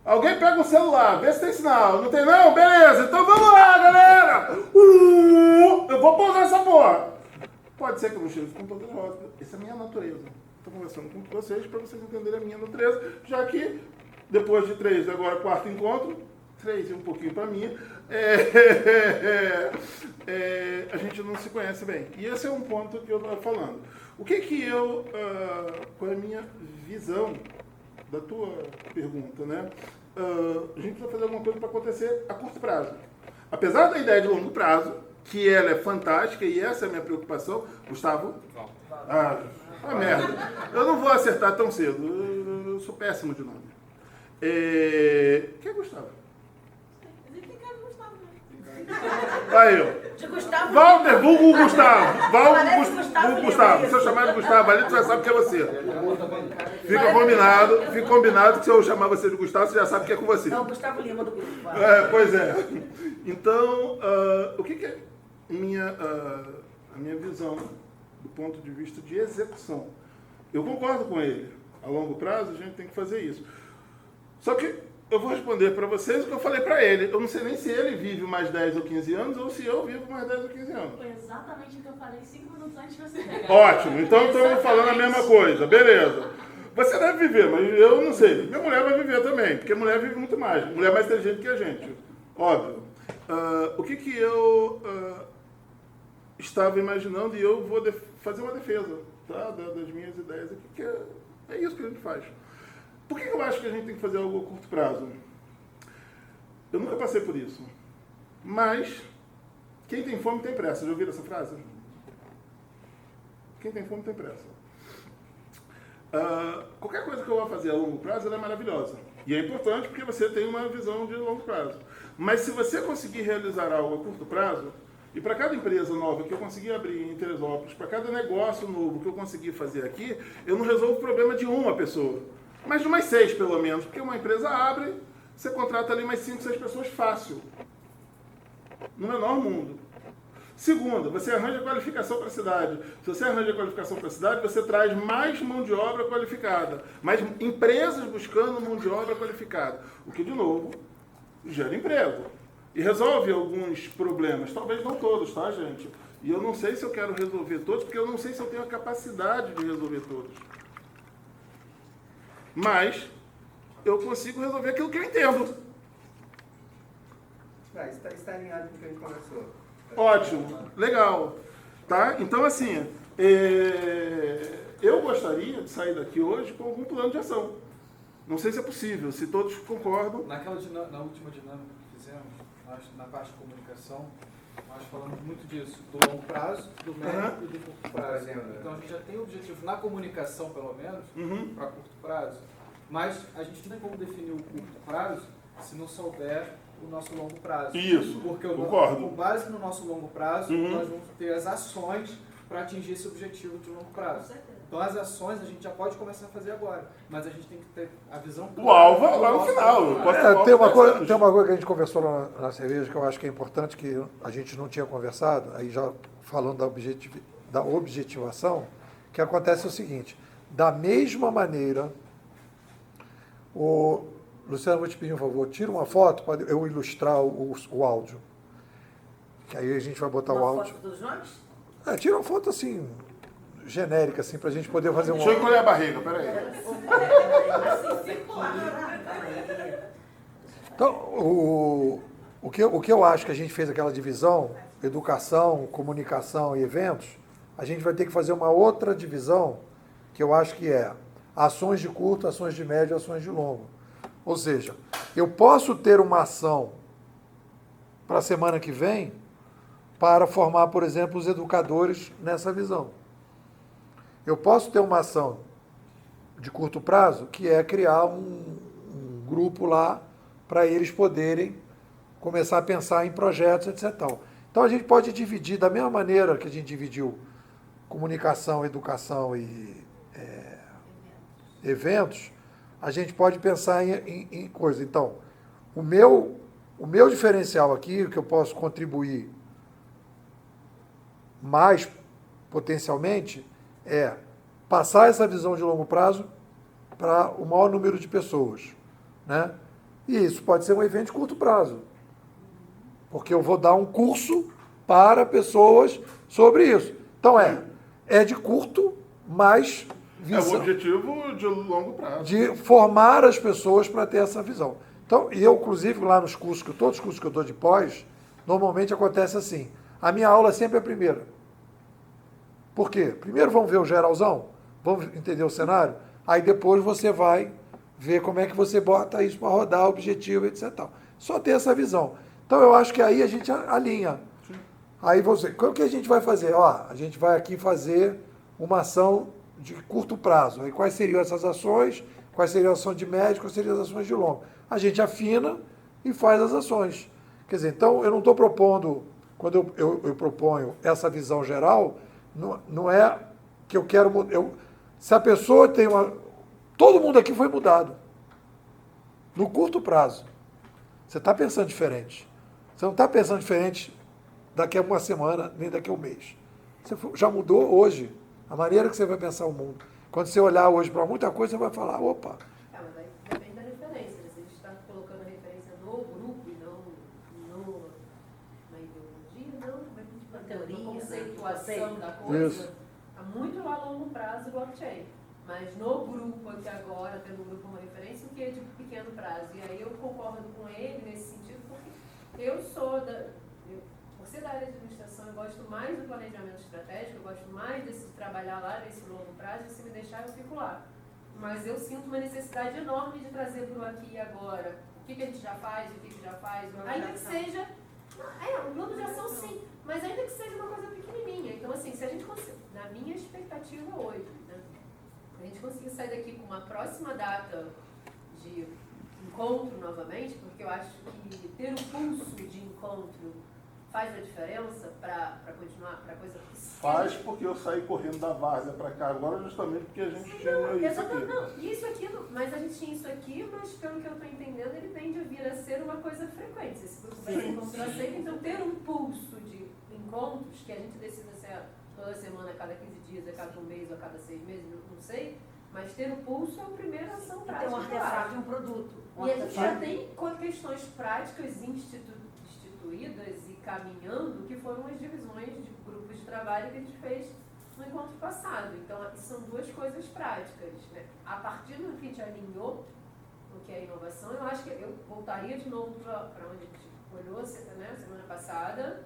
alguém pega o celular, vê se tem sinal. Não tem não? Beleza, então vamos lá, galera! Eu vou pousar essa porra. Pode ser que eu não chegue com toda a rota. Essa é a minha natureza. Estou conversando com vocês para vocês entenderem a minha natureza, já que depois de 3, agora 4 encontro, 3 e um pouquinho para mim, a gente não se conhece bem. E esse é um ponto que eu estava falando. O que qual é a minha visão da tua pergunta, né? A gente precisa fazer alguma coisa para acontecer a curto prazo. Apesar da ideia de longo prazo, que ela é fantástica, e essa é a minha preocupação, Gustavo? Merda. Eu não vou acertar tão cedo, eu sou péssimo de nome. Quem é Gustavo? Aí, ó. De Gustavo. Walter, vulgo Gustavo. Parece Gustavo Gustavo. Lima, Se eu chamar de Gustavo ali, tu já sabe que é você. Fica combinado que se eu chamar você de Gustavo, você já sabe que é com você. Não, Gustavo Lima do grupo. Pois é. Então, o que é a minha visão do ponto de vista de execução? Eu concordo com ele. A longo prazo, a gente tem que fazer isso. Só que eu vou responder para vocês o que eu falei para ele. Eu não sei nem se ele vive mais 10 ou 15 anos ou se eu vivo mais 10 ou 15 anos. Foi exatamente o que eu falei 5 minutos antes de você pegar. Ótimo, então estamos falando a mesma coisa, beleza. Você deve viver, mas eu não sei. Minha mulher vai viver também, porque a mulher vive muito mais. Mulher é mais inteligente que a gente, óbvio. O que eu estava imaginando, e eu vou fazer uma defesa, tá, das minhas ideias aqui, que é isso que a gente faz. Por que eu acho que a gente tem que fazer algo a curto prazo? Eu nunca passei por isso. Mas, quem tem fome tem pressa. Já ouviram essa frase? Quem tem fome tem pressa. Qualquer coisa que eu vou fazer a longo prazo, ela é maravilhosa. E é importante porque você tem uma visão de longo prazo. Mas se você conseguir realizar algo a curto prazo, e para cada empresa nova que eu conseguir abrir em Teresópolis, para cada negócio novo que eu conseguir fazer aqui, eu não resolvo o problema de uma pessoa, mas de umas 6 pelo menos, porque uma empresa abre, você contrata ali mais 5, 6 pessoas fácil, no menor mundo. Segundo, você arranja qualificação para a cidade. Se você arranja qualificação para a cidade, você traz mais mão de obra qualificada, mais empresas buscando mão de obra qualificada, o que, de novo, gera emprego. E resolve alguns problemas, talvez não todos, tá, gente? E eu não sei se eu quero resolver todos, porque eu não sei se eu tenho a capacidade de resolver todos. Mas eu consigo resolver aquilo que eu entendo. Está alinhado com o que a gente conversou. Ótimo, legal. Tá? Então, assim, eu gostaria de sair daqui hoje com algum plano de ação. Não sei se é possível, se todos concordam. Na última dinâmica que fizemos, na parte de comunicação, nós falamos muito disso, do longo prazo, do médio e do curto prazo. Então a gente já tem o objetivo na comunicação, pelo menos, para curto prazo, mas a gente não tem como definir o curto prazo se não souber o nosso longo prazo. Isso, porque concordo. Com base no nosso longo prazo, nós vamos ter as ações para atingir esse objetivo de longo prazo. Então as ações a gente já pode começar a fazer agora, mas a gente tem que ter a visão clara. O alvo é lá no final. Tem uma coisa que a gente conversou na cerveja que eu acho que é importante, que a gente não tinha conversado, aí já falando da objetivação, que acontece o seguinte: da mesma maneira, Luciano, vou te pedir um favor, tira uma foto para eu ilustrar o áudio. Que aí a gente vai botar o áudio. Foto dos nomes? Tira uma foto assim, genérica, assim, para a gente poder fazer um. Deixa eu encolher a barriga, peraí. Então, o que eu acho que a gente fez aquela divisão, educação, comunicação e eventos, a gente vai ter que fazer uma outra divisão, que eu acho que é ações de curto, ações de médio, ações de longo. Ou seja, eu posso ter uma ação para a semana que vem para formar, por exemplo, os educadores nessa visão. Eu posso ter uma ação de curto prazo, que é criar um grupo lá para eles poderem começar a pensar em projetos, etc. Então a gente pode dividir da mesma maneira que a gente dividiu comunicação, educação e eventos, a gente pode pensar em coisas. Então, o meu diferencial aqui, o que eu posso contribuir mais potencialmente, é passar essa visão de longo prazo para o maior número de pessoas, né? E isso pode ser um evento de curto prazo, porque eu vou dar um curso para pessoas sobre isso. Então é de curto, mas visão, é o objetivo de longo prazo. De formar as pessoas para ter essa visão. Então, e eu, inclusive, lá nos cursos, todos os cursos que eu dou de pós, normalmente acontece assim. A minha aula sempre é a primeira. Por quê? Primeiro vamos ver o geralzão, vamos entender o cenário, aí depois você vai ver como é que você bota isso para rodar, objetivo, etc. Só ter essa visão. Então, eu acho que aí a gente alinha. Sim. Aí você, o que a gente vai fazer? A gente vai aqui fazer uma ação de curto prazo. Aí quais seriam essas ações? Quais seriam as ações de médio? Quais seriam as ações de longo? A gente afina e faz as ações. Quer dizer, então eu não estou propondo, quando eu proponho essa visão geral, não é que eu quero mudar. Se a pessoa tem uma... Todo mundo aqui foi mudado. No curto prazo. Você está pensando diferente. Você não está pensando diferente daqui a uma semana, nem daqui a um mês. Você já mudou hoje a maneira que você vai pensar o mundo. Quando você olhar hoje para muita coisa, você vai falar, opa. Mas aí depende da referência. Se a gente está colocando a referência no grupo e não na ideologia, na teoria, na conceituação da coisa, está muito lá a longo prazo o blockchain. Mas no grupo aqui agora, tendo um grupo como referência, o que é de pequeno prazo? E aí eu concordo com ele nesse sentido, porque eu sou por ser da área de administração, eu gosto mais do planejamento estratégico, eu gosto mais de trabalhar lá nesse longo prazo, e se me deixar eu fico lá. Mas eu sinto uma necessidade enorme de trazer para o aqui e agora o que a gente já faz, ainda que seja... o plano de ação sim, mas ainda que seja uma coisa pequenininha. Então assim, se a gente conseguir, na minha expectativa hoje, né, a gente conseguir sair daqui com uma próxima data de encontro novamente, porque eu acho que ter o pulso de encontro faz a diferença para continuar, para a coisa... Faz porque eu saí correndo da várzea para cá agora justamente porque a gente tinha isso aqui. Não, isso aqui, mas a gente tinha isso aqui, mas pelo que eu estou entendendo, ele tende a vir a ser uma coisa frequente. Esse grupo vai se encontrar sempre, então ter um pulso de encontros, que a gente decida se é toda semana, a cada 15 dias, a cada um mês ou a cada 6 meses, não sei, mas ter o pulso é a primeira ação prática. Tem um artefato e um produto. E a gente já tem questões práticas instituídas e caminhando, que foram as divisões de grupos de trabalho que a gente fez no encontro passado. Então, são duas coisas práticas, né? A partir do que a gente alinhou, o que é inovação, eu acho que eu voltaria de novo para onde a gente olhou, né, semana passada,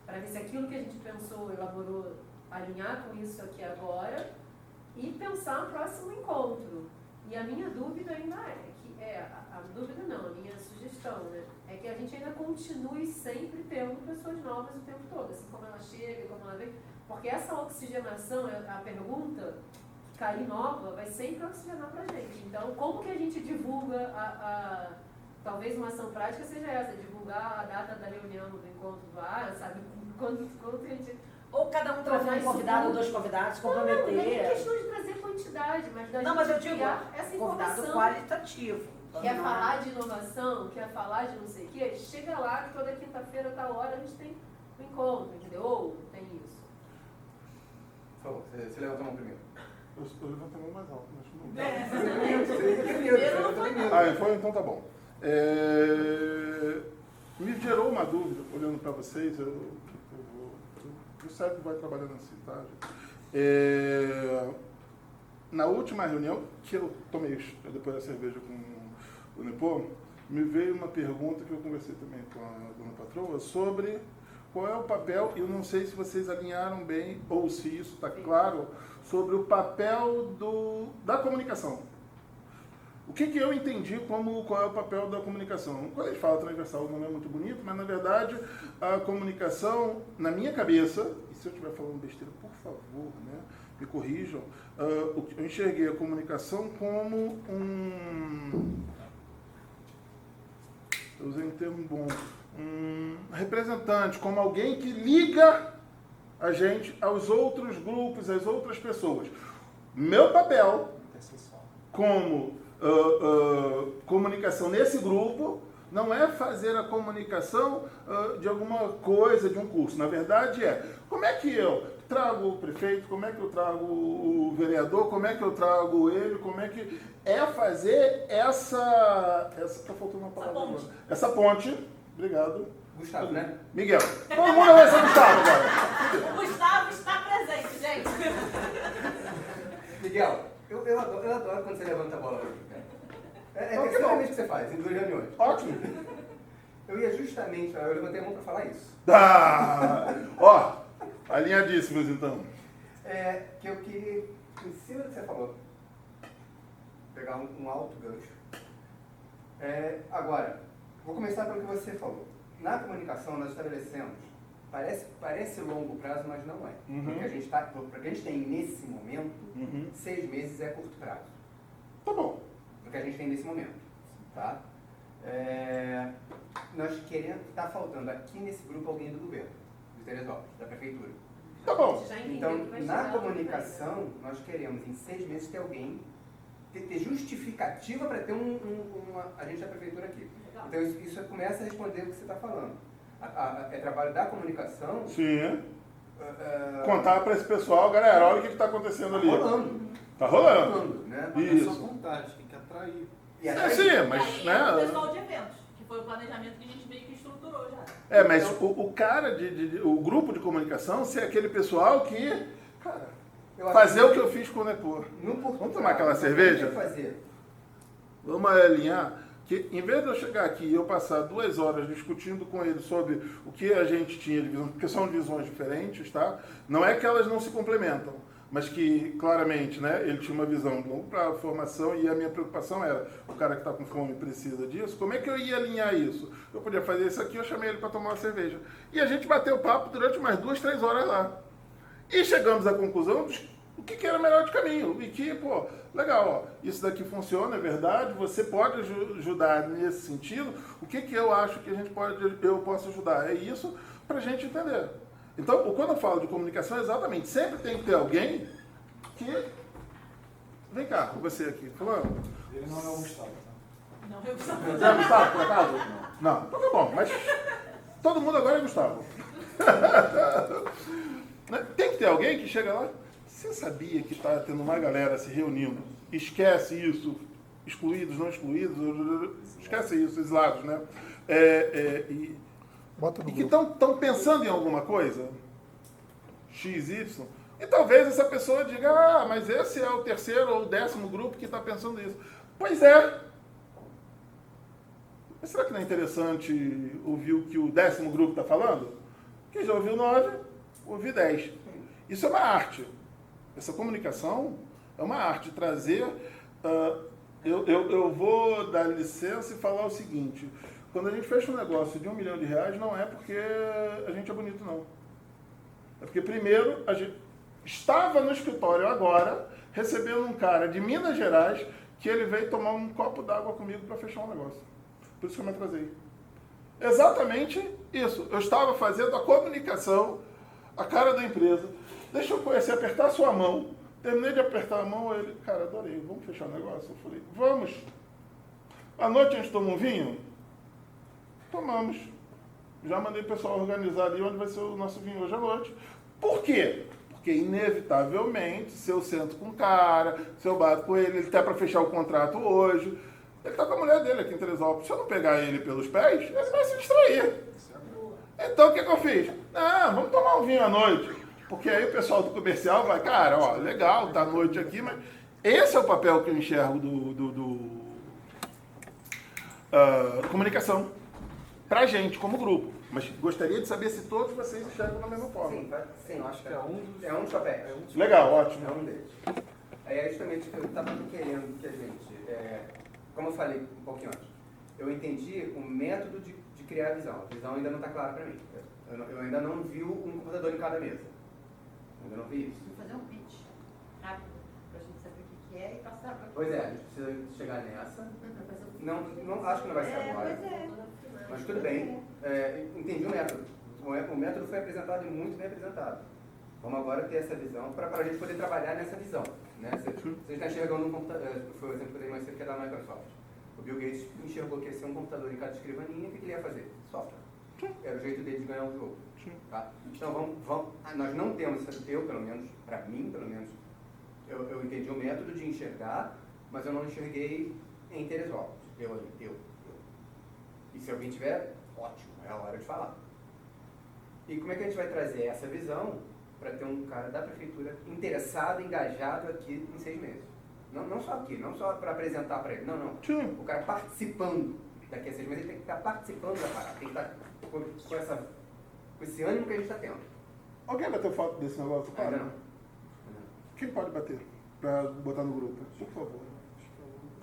para ver se aquilo que a gente pensou, elaborou, alinhar com isso aqui agora e pensar no próximo encontro. E a minha dúvida ainda a dúvida não, a minha sugestão, né, é que a gente ainda continue sempre tendo pessoas novas o tempo todo, assim como ela chega, como ela vem, porque essa oxigenação, a pergunta que cair nova, vai sempre oxigenar pra gente. Então, como que a gente divulga talvez uma ação prática seja essa, divulgar a data da reunião do encontro do ar, sabe, quando a gente... Ou cada um trazer um convidado ou 2 convidados, comprometer. Não é questão de trazer quantidade, mas da mas eu gente digo, criar essa convidado informação. qualitativo. Quer falar de inovação, quer falar de não sei o quê, chega lá que toda quinta-feira, tal hora, a gente tem um encontro, entendeu? Ou tem isso. Por favor, você levanta a mão primeiro. Eu levantei a mão mais alto, mas não. Então tá bom. Me gerou uma dúvida, olhando para vocês, o cérebro vai trabalhando assim, tá? Na última reunião, que eu tomei depois da cerveja com o Nepô, me veio uma pergunta que eu conversei também com a dona patroa sobre qual é o papel, eu não sei se vocês alinharam bem, ou se isso está claro, sobre o papel da comunicação. O que eu entendi como qual é o papel da comunicação? Quando a gente fala transversal, não é muito bonito, mas na verdade a comunicação, na minha cabeça, e se eu estiver falando besteira, por favor, né, me corrijam, eu enxerguei a comunicação como eu usei um termo bom, um representante, como alguém que liga a gente aos outros grupos, às outras pessoas. Meu papel como comunicação nesse grupo não é fazer a comunicação de alguma coisa, de um curso. Na verdade como é que eu trago o prefeito, como é que eu trago o vereador, como é que eu trago ele, como é que fazer essa tá faltando uma palavra agora. Essa ponte, obrigado. Gustavo, né? Miguel. Todo mundo vai ser Gustavo agora. Gustavo está presente, gente. Miguel, eu adoro quando você levanta a bola. É exatamente o que você faz, em 2 reuniões. Ótimo. Eu ia justamente, eu levantei a mão para falar isso. Alinhadíssimos então. Que eu queria, em cima do que você falou, pegar um alto gancho. Agora, vou começar pelo que você falou. Na comunicação, nós estabelecemos, parece longo prazo, mas não é. Porque a gente para que a gente tem nesse momento, 6 meses é curto prazo. Tá bom. Do que a gente tem nesse momento, tá? Nós queremos, está faltando aqui nesse grupo alguém do governo, de Teresópolis, da prefeitura. Tá bom. Então, na comunicação, nós queremos em 6 meses ter alguém, ter justificativa para ter uma agente da prefeitura aqui. Então, isso começa a responder o que você está falando. É trabalho da comunicação. Sim. Contar para esse pessoal, galera, olha o que está acontecendo ali. Tá rolando. Né? Isso. É só vontade, tem que atrair. Sim, mas, né? O pessoal de eventos, que foi o planejamento que a gente meio que estruturou já. Mas o cara, o grupo de comunicação, se é aquele pessoal que, cara, fazer o que eu fiz com o Nepô. Vamos tomar aquela cerveja? Vamos alinhar. Que em vez de eu chegar aqui e eu passar 2 horas discutindo com ele sobre o que a gente tinha de visão, porque são visões diferentes, tá? Não é que elas não se complementam, mas que claramente, né, ele tinha uma visão de longo prazo, formação, e a minha preocupação era, o cara que está com fome precisa disso, como é que eu ia alinhar isso? Eu podia fazer isso aqui, eu chamei ele para tomar uma cerveja. E a gente bateu papo durante umas 2, 3 horas lá. E chegamos à conclusão o que era melhor de caminho. E que, pô, legal, ó, isso daqui funciona, é verdade, você pode ajudar nesse sentido. O que eu acho que eu posso ajudar? É isso para a gente entender. Então, quando eu falo de comunicação, exatamente, sempre tem que ter alguém que... Vem cá, você aqui, falando. Ele não é o Gustavo, tá? Não, eu só. Você é Gustavo, por acaso? Não. Então tá bom, mas todo mundo agora é Gustavo. Tem que ter alguém que chega lá. Você sabia que está tendo uma galera se reunindo? Esquece isso, excluídos, não excluídos, esquece isso, esses lados, né? E que estão pensando em alguma coisa, X, Y, e talvez essa pessoa diga, ah, mas esse é o terceiro ou o 10º grupo que está pensando isso. Pois é. Mas será que não é interessante ouvir o que o 10º grupo está falando? Quem já ouviu 9, ouviu 10. Isso é uma arte. Essa comunicação é uma arte. Trazer... eu vou dar licença e falar o seguinte. Quando a gente fecha um negócio de R$1 milhão, não é porque a gente é bonito, não. É porque, primeiro, a gente estava no escritório agora, recebendo um cara de Minas Gerais, que ele veio tomar um copo d'água comigo para fechar um negócio. Por isso que eu me atrasei. Exatamente isso. Eu estava fazendo a comunicação, a cara da empresa. Deixa eu conhecer, apertar a sua mão. Terminei de apertar a mão, ele, cara, adorei, vamos fechar o negócio? Eu falei, vamos. À noite a gente toma um vinho? Tomamos. Já mandei o pessoal organizar ali onde vai ser o nosso vinho hoje à noite. Por quê? Porque, inevitavelmente, se eu sento com o cara, se eu bato com ele tá para fechar o contrato hoje, ele tá com a mulher dele aqui em Teresópolis. Se eu não pegar ele pelos pés, ele vai se distrair. Então, o que eu fiz? Não, vamos tomar um vinho à noite. Porque aí o pessoal do comercial vai, cara, ó, legal, tá à noite aqui, mas esse é o papel que eu enxergo comunicação. Pra gente, como grupo. Mas gostaria de saber se todos vocês enxergam da mesma forma. Sim, eu acho que é um dos papéis. Legal, ótimo. É um deles. Aí, justamente, eu estava querendo que a gente, como eu falei um pouquinho antes, eu entendi o método de criar a visão. A visão ainda não está clara para mim. Eu ainda não vi um computador em cada mesa. Ainda não vi isso. Vou fazer um pitch rápido, para a gente saber o que é e passar para... Pois é, a gente precisa chegar nessa. Não, acho que não vai ser agora. Pois é. Mas tudo bem. Entendi o método. O método foi apresentado e muito bem apresentado. Vamos agora ter essa visão para a gente poder trabalhar nessa visão. Né? Você está enxergando um computador, foi o exemplo que eu dei mais cedo, que é da Microsoft. O Bill Gates enxergou que ia ser um computador em cada escrivaninha, o que ele ia fazer? Software. Era o jeito dele de ganhar o jogo. Tá? Então, nós não temos, eu pelo menos, para mim pelo menos, eu entendi o método de enxergar, mas eu não enxerguei em Teresópolis. Eu. E se alguém tiver, ótimo, é a hora de falar. E como é que a gente vai trazer essa visão para ter um cara da prefeitura interessado, engajado aqui em 6 meses? Não só aqui, não só para apresentar para ele, não. O cara participando daqui a 6 meses, ele tem que estar participando da parada, tem que estar com esse ânimo que a gente está tendo. Alguém bateu foto desse negócio? Ainda não. Quem pode bater para botar no grupo? Por favor.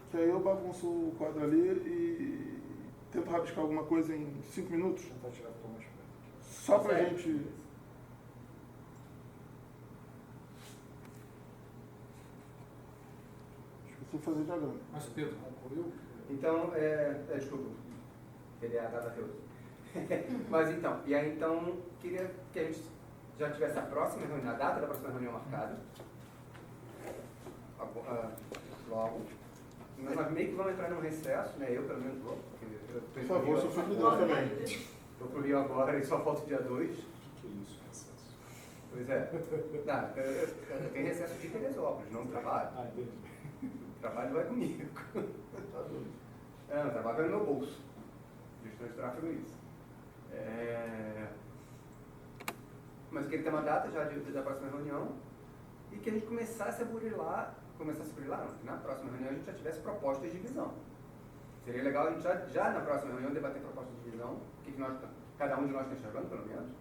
Que aí eu bagunço o quadro ali e tento rabiscar alguma coisa em 5 minutos. Tentar tirar a toma de perto. Só pra gente... Esqueci de fazer diagrama. Mas o Pedro concluiu? Então, desculpa, ele é a data Deus. Mas então, e aí então, queria que a gente já tivesse a próxima reunião, a data da próxima reunião marcada. Logo. Nós meio que vamos entrar num recesso, né? Eu pelo menos vou. Por favor, sou filho de Deus também. Estou pro Rio agora e só falta o dia 2. Que isso, recesso? Pois é. Eu tenho recesso de Teresópolis, não trabalho. Entendi. O trabalho vai comigo. O trabalho vai no meu bolso. Gestão de tráfego é isso. Mas eu queria ter uma data já da próxima reunião e que a gente começasse a burilar, não, que na próxima reunião a gente já tivesse propostas de visão. Seria legal a gente já na próxima reunião debater propostas de visão, o que cada um de nós está enxergando, pelo menos,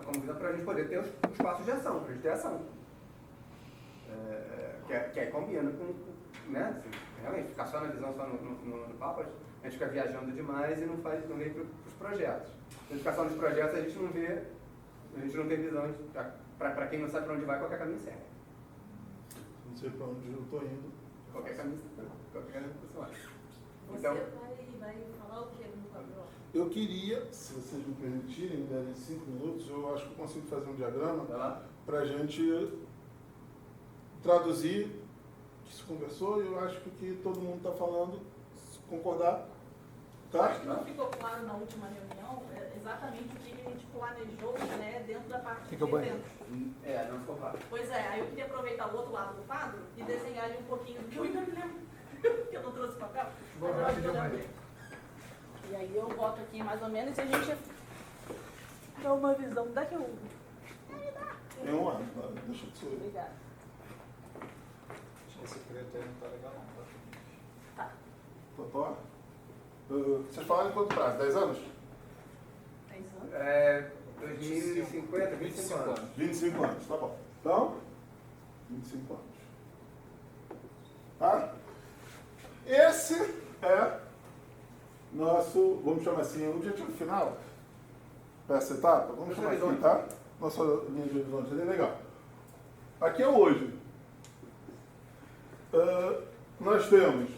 como visão, para a gente poder ter os passos de ação, para a gente ter ação. Que aí combina com, né, assim, realmente, ficar só na visão, só no papo, a gente fica viajando demais e não vem para os projetos. Se a gente ficar só nos projetos, a gente não tem visão Para quem não sabe para onde vai, qualquer caminho serve. Não sei para onde eu estou indo. Qualquer caminho você vai. Você Então, vai falar o que no quadro? Eu queria, se vocês me permitirem, me derem 5 minutos, eu acho que eu consigo fazer um diagrama vai lá. para a gente traduzir o que se conversou e eu acho que o que todo mundo está falando, se concordar, tá? Acho que não ficou claro na última reunião exatamente o que a gente planejou, né, dentro da parte de eventos. Não ficou claro. Pois é, aí eu queria aproveitar o outro lado do quadro e desenhar ali um pouquinho do que eu ainda me lembro, que eu não trouxe papel. Mas eu acho que eu lembrei. E aí eu boto aqui mais ou menos e a gente dá uma visão daqui um. Tem um ano, tá? Deixa eu te ver. Obrigada. Esse preto aí não tá legal não, tá? Tá. Totó? Vocês falaram em quanto prazo? 10 anos? 10 anos? 2050, 25 anos. 25 anos, tá bom. Então, 25 anos. Tá? Esse é nosso, vamos chamar assim, o objetivo final para essa etapa. Vamos chamar assim, tá? Nossa linha de horizonte é legal. Aqui é o hoje. Nós temos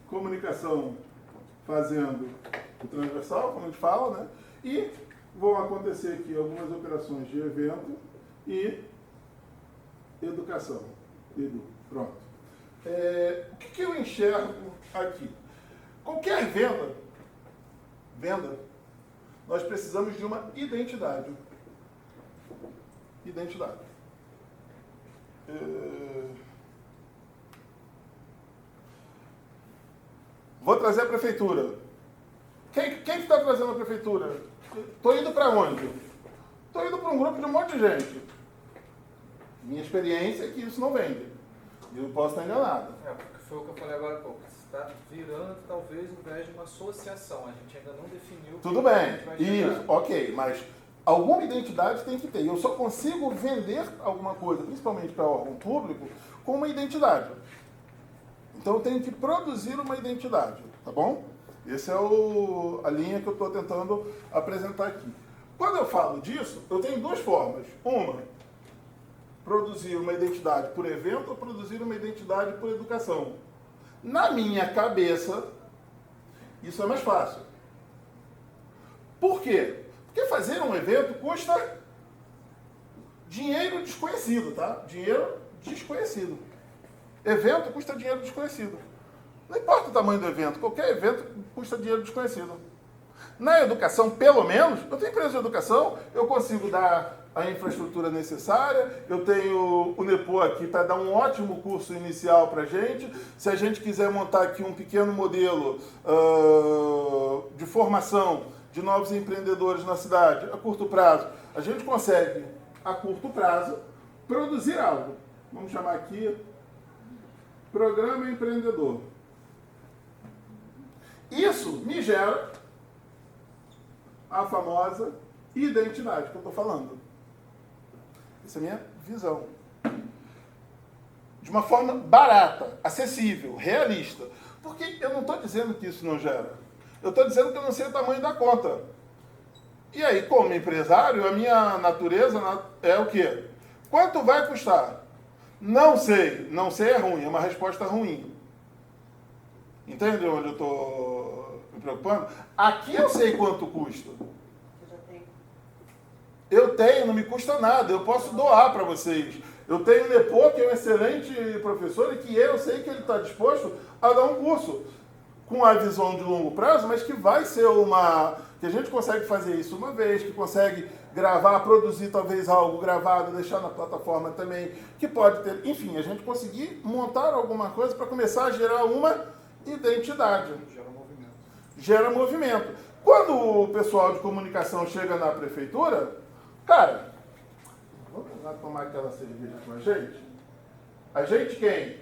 comunicação fazendo o transversal, como a gente fala, né? E vão acontecer aqui algumas operações de evento e educação. Pronto. O que eu enxergo aqui? Qualquer venda, nós precisamos de uma identidade. Identidade. Vou trazer a prefeitura. Quem que está trazendo a prefeitura? Estou indo para onde? Estou indo para um grupo de um monte de gente. Minha experiência é que isso não vende. Eu posso estar enganado. Porque foi o que eu falei agora há pouco. Você está virando, talvez, ao invés de uma associação. A gente ainda não definiu. Tudo bem. Isso, ok. Mas alguma identidade tem que ter. Eu só consigo vender alguma coisa, principalmente para órgão público, com uma identidade. Então eu tenho que produzir uma identidade, tá bom? Essa é a linha que eu estou tentando apresentar aqui. Quando eu falo disso, eu tenho duas formas. Uma, produzir uma identidade por evento ou produzir uma identidade por educação. Na minha cabeça, isso é mais fácil. Por quê? Porque fazer um evento custa dinheiro desconhecido, tá? Dinheiro desconhecido. Evento custa dinheiro desconhecido. Não importa o tamanho do evento, qualquer evento custa dinheiro desconhecido. Na educação, pelo menos, eu tenho empresa de educação, eu consigo dar a infraestrutura necessária, eu tenho o NEPO aqui para dar um ótimo curso inicial para a gente. Se a gente quiser montar aqui um pequeno modelo de formação de novos empreendedores na cidade, a curto prazo, a gente consegue, a curto prazo, produzir algo. Vamos chamar aqui Programa Empreendedor. Isso me gera a famosa identidade que eu estou falando. Essa é a minha visão. De uma forma barata, acessível, realista. Porque eu não estou dizendo que isso não gera. Eu estou dizendo que eu não sei o tamanho da conta. E aí, como empresário, a minha natureza é o quê? Quanto vai custar? Não sei. Não sei é ruim, é uma resposta ruim. Entende onde eu estou me preocupando? Aqui eu sei quanto custa. Eu tenho, não me custa nada, eu posso doar para vocês. Eu tenho o NEPO, que é um excelente professor, e que eu sei que ele está disposto a dar um curso com a visão de longo prazo, mas que vai ser que a gente consegue fazer isso uma vez, que consegue gravar, produzir talvez algo gravado, deixar na plataforma também, que pode ter, enfim, a gente conseguir montar alguma coisa para começar a gerar uma identidade. Gera movimento. Quando o pessoal de comunicação chega na prefeitura, cara, vamos lá tomar aquela cerveja com a gente? A gente quem?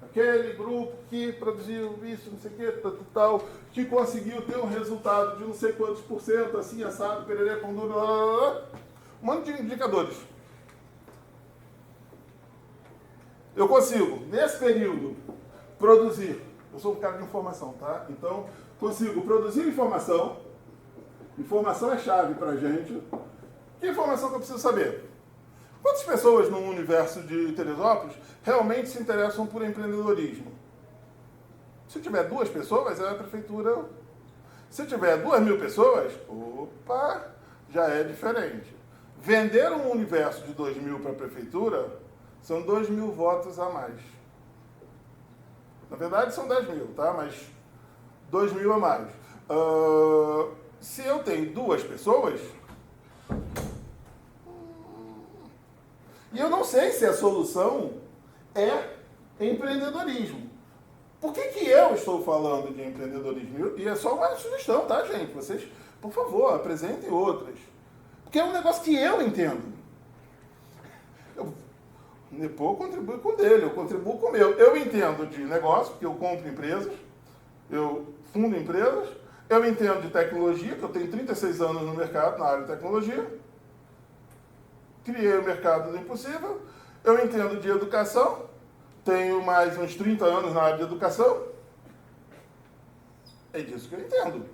Aquele grupo que produziu isso, não sei o que, tal, que conseguiu ter um resultado de não sei quantos por cento, assim, assado, pererê, com duro, um monte de indicadores. Eu consigo, nesse período, produzir. Eu sou um cara de informação, tá? Então, consigo produzir informação. Informação é chave pra gente. Que informação que eu preciso saber? Quantas pessoas no universo de Teresópolis realmente se interessam por empreendedorismo? Se tiver 2 pessoas, é a prefeitura. Se tiver 2.000 pessoas, opa, já é diferente. Vender um universo de 2.000 para a prefeitura são 2.000 votos a mais. Na verdade, são 10.000, tá? Mas 2.000 a mais. Se eu tenho 2 pessoas, e eu não sei se a solução é empreendedorismo. Por que eu estou falando de empreendedorismo? E é só uma sugestão, tá, gente? Vocês, por favor, apresentem outras. Porque é um negócio que eu entendo. O Nepô contribui com o dele, eu contribuo com o meu. Eu entendo de negócio, porque eu compro empresas, eu fundo empresas, eu entendo de tecnologia, que eu tenho 36 anos no mercado, na área de tecnologia. Criei o mercado do impossível. Eu entendo de educação, tenho mais uns 30 anos na área de educação. É disso que eu entendo.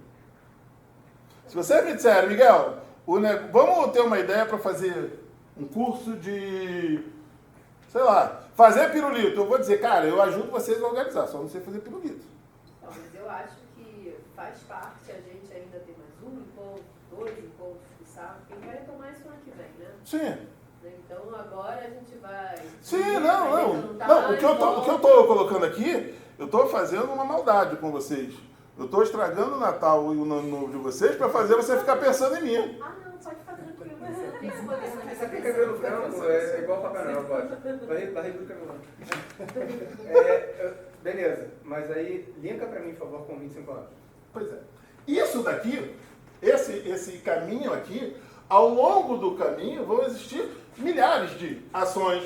Se você me disser, Miguel, vamos ter uma ideia para fazer um curso de, sei lá, fazer pirulito. Eu vou dizer, cara, eu ajudo vocês a organizar, só não sei fazer pirulito. Mas eu acho que faz parte, a gente ainda tem mais um encontro, 2 encontros de sábado, quem vai retomar isso ano que vem, né? Sim. Então agora a gente vai... Sim, não. O que eu estou colocando aqui, eu estou fazendo uma maldade com vocês. Eu estou estragando o Natal e o Ano Novo de vocês para fazer você ficar pensando em mim. Ah, não, pode ficar tranquilo. Você tem esse poder na Esse aqui, cabeça. cabelo branco, é igual Papai Noel, pode. Barriga do cabelo. Beleza, mas aí linka para mim, por favor, com 25 anos. Pois é. Isso daqui, esse caminho aqui, ao longo do caminho vão existir milhares de ações,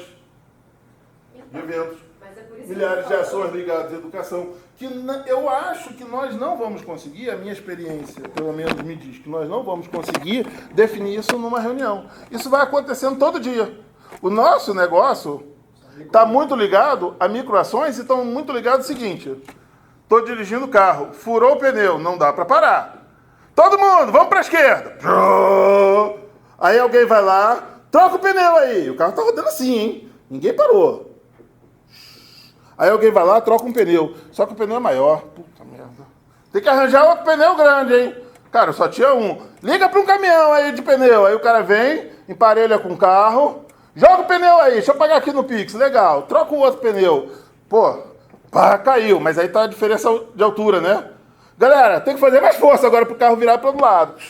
de eventos, Mas é por isso milhares que de eu ações ligadas à educação, que eu acho que nós não vamos conseguir, a minha experiência, pelo menos me diz, que nós não vamos conseguir definir isso numa reunião. Isso vai acontecendo todo dia. O nosso negócio está muito ligado a microações e estão muito ligado ao seguinte: estou dirigindo o carro, furou o pneu, não dá para parar. Todo mundo, vamos para a esquerda. Aí alguém vai lá, troca o pneu aí. O carro está rodando assim, hein? Ninguém parou. Aí alguém vai lá, troca um pneu. Só que o pneu é maior. Puta merda. Tem que arranjar outro pneu grande, hein? Cara, só tinha um. Liga para um caminhão aí de pneu. Aí o cara vem, emparelha com o carro. Joga o pneu aí, deixa eu pagar aqui no Pix. Legal. Troca o outro pneu. Pô, pá, caiu. Mas aí tá a diferença de altura, né? Galera, tem que fazer mais força agora pro carro virar para o outro lado.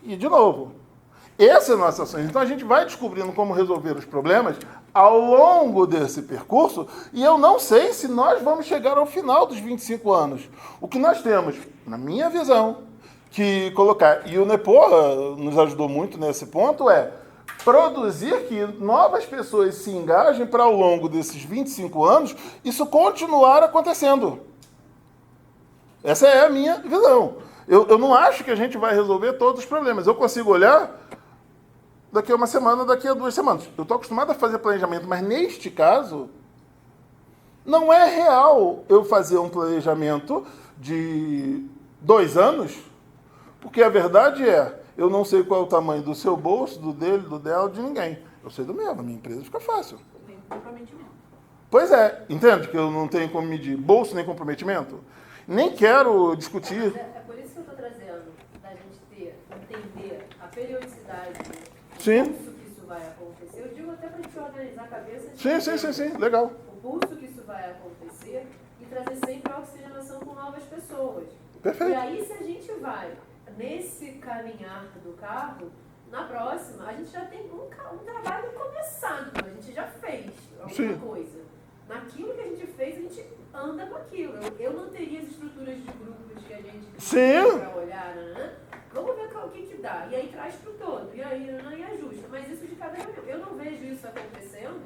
E de novo. Essa é a nossa ação. Então a gente vai descobrindo como resolver os problemas ao longo desse percurso, e eu não sei se nós vamos chegar ao final dos 25 anos. O que nós temos, na minha visão, que colocar, e o Nepô nos ajudou muito nesse ponto, é produzir que novas pessoas se engajem para ao longo desses 25 anos isso continuar acontecendo. Essa é a minha visão. Eu não acho que a gente vai resolver todos os problemas. Eu consigo olhar daqui a uma semana, daqui a 2 semanas. Eu estou acostumado a fazer planejamento, mas neste caso, não é real eu fazer um planejamento de 2 anos, porque a verdade é, eu não sei qual é o tamanho do seu bolso, do dele, do dela, de ninguém. Eu sei do meu, na minha empresa fica fácil. Tem comprometimento. Pois é, entende que eu não tenho como medir bolso nem comprometimento? Nem quero discutir. É por isso que eu estou trazendo, da gente entender a periodicidade, Sim. o pulso que isso vai acontecer. Eu digo até para a gente organizar a cabeça. Sim, legal. O pulso que isso vai acontecer e trazer sempre a oxigenação com novas pessoas. Perfeito. E aí, se a gente vai nesse caminhar do carro, na próxima, a gente já tem um trabalho começado, a gente já fez alguma coisa. Naquilo que a gente fez, a gente anda com aquilo. Eu não teria as estruturas de grupos que a gente tem para olhar, né? Vamos ver o que dá. E aí traz para o todo. E aí e ajusta. Mas isso de cada reunião. Eu não vejo isso acontecendo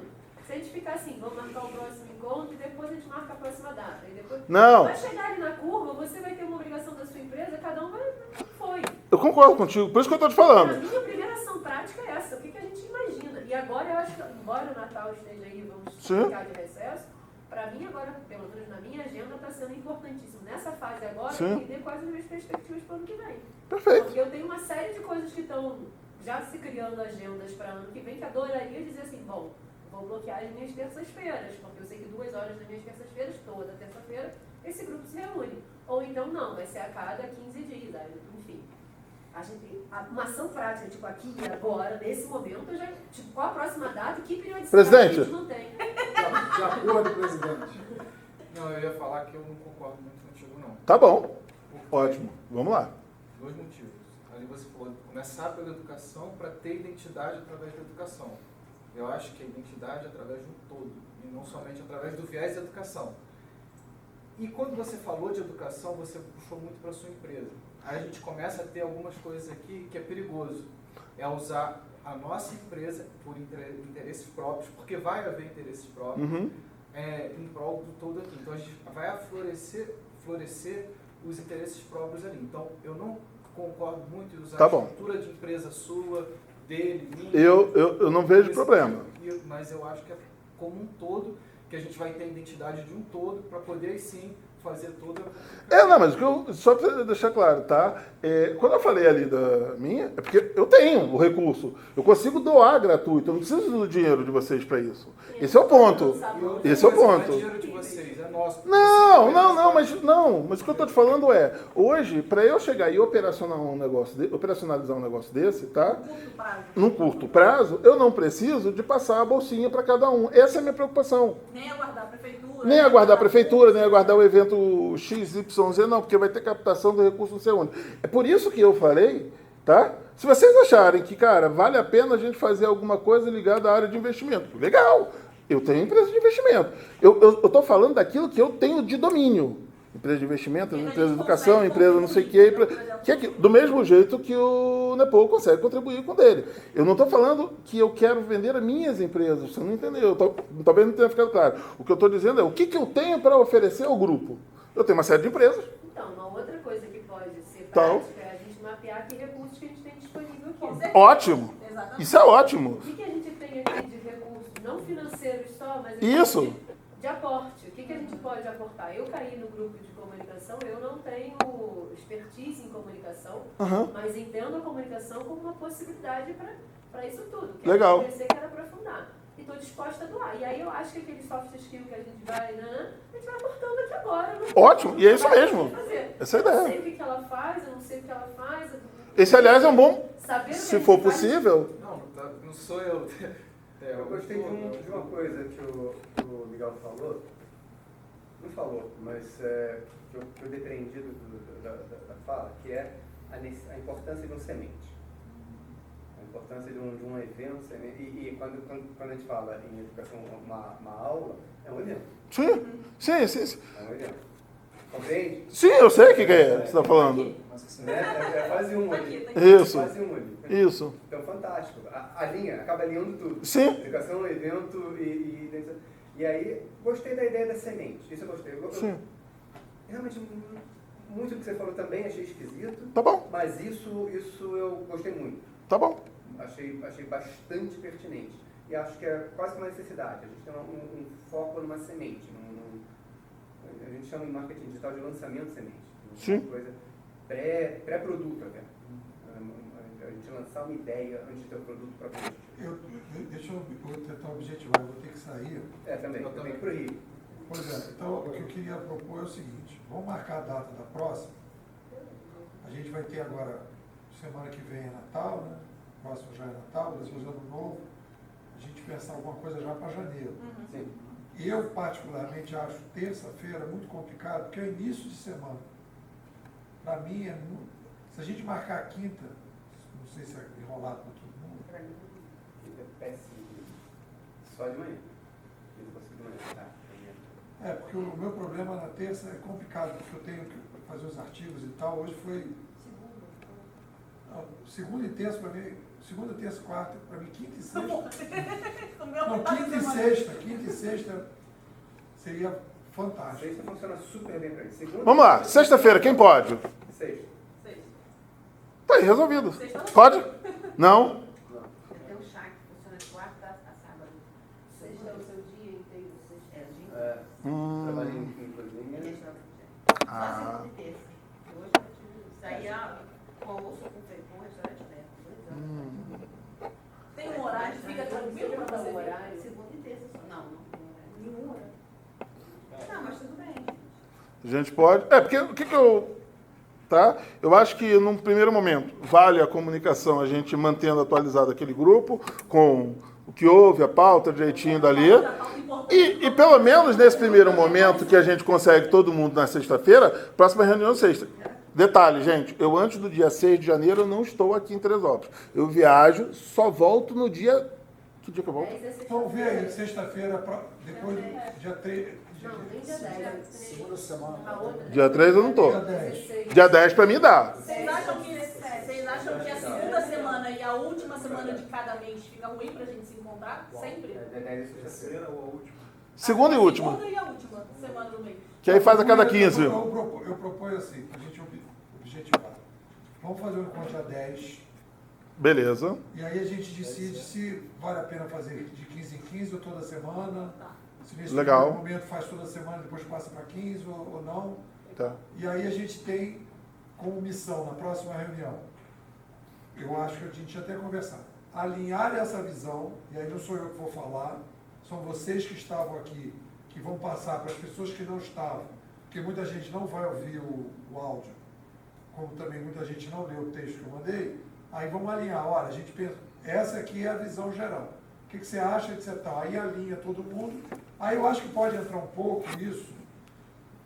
se a gente ficar assim, vamos marcar o próximo encontro e depois a gente marca a próxima data. E depois Não. vai chegar ali na curva, você vai ter uma obrigação da sua empresa, cada um vai... Foi. Eu concordo contigo, por isso que eu estou te falando. A minha primeira ação prática é essa, o que a gente imagina. E agora eu acho que, embora o Natal esteja aí, vamos ficar de recesso, para mim agora, pelo menos na minha agenda, está sendo importantíssimo. Nessa fase agora, entender quais as minhas perspectivas para o ano que vem. Perfeito. Porque eu tenho uma série de coisas que estão já se criando agendas para ano que vem, que adoraria dizer assim, bom, vou bloquear as minhas terças-feiras, porque eu sei que 2 horas das minhas terças-feiras, toda terça-feira, esse grupo se reúne. Ou então não, vai ser a cada 15 dias, enfim. A gente, uma ação prática, tipo aqui e agora, nesse momento, já, tipo, qual a próxima data e que periodicidade Presidente. a gente não tem. De acordo, presidente. Não, eu ia falar que eu não concordo muito contigo, não. Tá bom. Ótimo. Vamos lá. 2 motivos. Ali você falou, começar pela educação para ter identidade através da educação. Eu acho que a identidade é através de um todo, e não somente através do viés da educação. E quando você falou de educação, você puxou muito para a sua empresa. Aí a gente começa a ter algumas coisas aqui que é perigoso. É usar a nossa empresa por interesses próprios, porque vai haver interesses próprios, em prol do todo aqui. Então a gente vai florescer os interesses próprios ali. Então eu não concordo muito em usar Tá a bom. estrutura de empresa sua, dele, minha. Eu não vejo problema. Mas eu acho que é como um todo, que a gente vai ter a identidade de um todo para poder sim fazer toda Não, mas o que eu, só para deixar claro, tá? Quando eu falei ali da minha, é porque eu tenho o recurso. Eu consigo doar gratuito, eu não preciso do dinheiro de vocês para isso. Esse é o ponto. Esse é o ponto. Não é dinheiro de vocês, é nosso. Mas o que eu estou te falando é, hoje, para eu chegar e operacionalizar um negócio desse, tá? Num curto prazo, eu não preciso de passar a bolsinha para cada um. Essa é a minha preocupação. Nem aguardar a prefeitura. Nem aguardar a prefeitura, nem aguardar o evento XYZ, não, porque vai ter captação do recurso não sei onde. É por isso que eu falei, tá? Se vocês acharem que, cara, vale a pena a gente fazer alguma coisa ligada à área de investimento, legal, eu tenho empresa de investimento. Eu estou falando daquilo que eu tenho de domínio. Empresa de investimento, empresa de educação, empresa não sei o quê. Do mesmo jeito que o Nepal consegue contribuir com o dele. Eu não estou falando que eu quero vender as minhas empresas, você não entendeu. Talvez não tenha ficado claro. O que eu estou dizendo é o que eu tenho para oferecer ao grupo. Eu tenho uma série de empresas. Então, uma outra coisa que pode ser Então. prática é a gente mapear que recursos que a gente tem disponível aqui. Ótimo. Exatamente. Isso é ótimo. O que a gente tem aqui de recursos, não financeiros só, mas Isso. de aporte. O que a gente pode aportar? Eu caí no grupo de comunicação, eu não tenho expertise em comunicação, mas entendo a comunicação como uma possibilidade para isso tudo. Que Legal. Eu pensei que era aprofundar. E estou disposta a doar. E aí eu acho que aquele soft skill que a gente vai, a gente vai aportando aqui agora. Ótimo, e é isso mesmo. Essa é a Eu não ideia. sei o que ela faz, eu não sei o que ela faz. Esse, aliás, é um bom, Saber o que a se gente for faz. possível. Não sou eu. Eu gostei de uma coisa que o Miguel falou. Não falou, mas que eu depreendi da fala, que é a importância de um semente. A importância de um evento semente. E quando a gente fala em educação, uma aula, é um evento. Sim. É um evento. Compreende? Sim, eu sei o que é que você está falando. É quase um ali. Isso. Quase um ali. Isso. Então, fantástico. A linha acaba alinhando tudo. Sim. Educação, evento e aí, gostei da ideia da semente. Isso eu gostei. Sim. Realmente, muito do que você falou também achei esquisito. Tá bom. Mas isso eu gostei muito. Tá bom. Achei bastante pertinente. E acho que é quase que uma necessidade. A gente tem um foco numa semente. A gente chama em marketing digital de lançamento de semente. Sim. Uma coisa pré-produto até. A gente lançar uma ideia antes de ter o produto para vender. Deixa eu tentar objetivar, eu vou ter que sair. Também. Eu tenho que ir para o Rio. Pois é, então o que eu queria propor é o seguinte, vamos marcar a data da próxima. A gente vai ter agora, semana que vem é Natal, né? Próximo já é Natal, depois Ano Novo. A gente pensar alguma coisa já para janeiro. Sim. Eu, particularmente, acho terça-feira muito complicado, porque é o início de semana. Para mim, se a gente marcar a quinta, não sei se é enrolado para todo mundo. É péssimo. Só de manhã. Eu consigo de manhã. Porque o meu problema na terça é complicado, porque eu tenho que fazer os artigos e tal. Hoje foi segunda e terça para mim, segunda, terça, quarta, para mim, quinta e sexta. Não, quinta e sexta seria fantástico. Sexta funciona super bem para mim. Vamos lá, sexta-feira, quem pode? Sexta. Tá aí, resolvido. Pode? Não? Tem um chá que funciona de quarta a sábado. Sexta é o seu dia inteiro. Sexta é o dia inteiro. Trabalhei em cozinha. Só segunda e terça. Hoje eu saía com almoço com restaurante aberto. 2 anos. A gente pode... porque o que eu... Tá? Eu acho que, num primeiro momento, vale a comunicação, a gente mantendo atualizado aquele grupo, com o que houve, a pauta direitinho dali. E pelo menos nesse primeiro momento que a gente consegue todo mundo na sexta-feira, próxima reunião sexta. Detalhe, gente, eu antes do dia 6 de janeiro eu não estou aqui em Teresópolis. Eu viajo, só volto no dia... Que dia que eu volto? Vamos ver aí, sexta-feira, depois do dia 3... Não, nem dia 10. Segunda semana. Dia 3 eu não estou. Dia 10. Dia 10 para mim dá. Vocês acham que a segunda semana e a última semana de cada mês fica ruim pra gente se encontrar? Sempre? Terceira ou a última? Segunda e última. Segunda e a última semana do mês. Que aí faz a cada 15. Eu proponho assim, para a gente objetivar. Vamos fazer um encontro dia 10. Beleza. E aí a gente decide se vale a pena fazer de 15 em 15 ou toda semana. Se nesse Legal. primeiro momento faz toda semana, depois passa para 15 ou não. Tá. E aí a gente tem como missão na próxima reunião, eu acho que a gente até conversar, alinhar essa visão, e aí não sou eu que vou falar, são vocês que estavam aqui, que vão passar para as pessoas que não estavam, porque muita gente não vai ouvir o áudio, como também muita gente não leu o texto que eu mandei, aí vamos alinhar, olha, a gente pensa, essa aqui é a visão geral. O que você acha, etc. Aí alinha todo mundo. Aí eu acho que pode entrar um pouco nisso,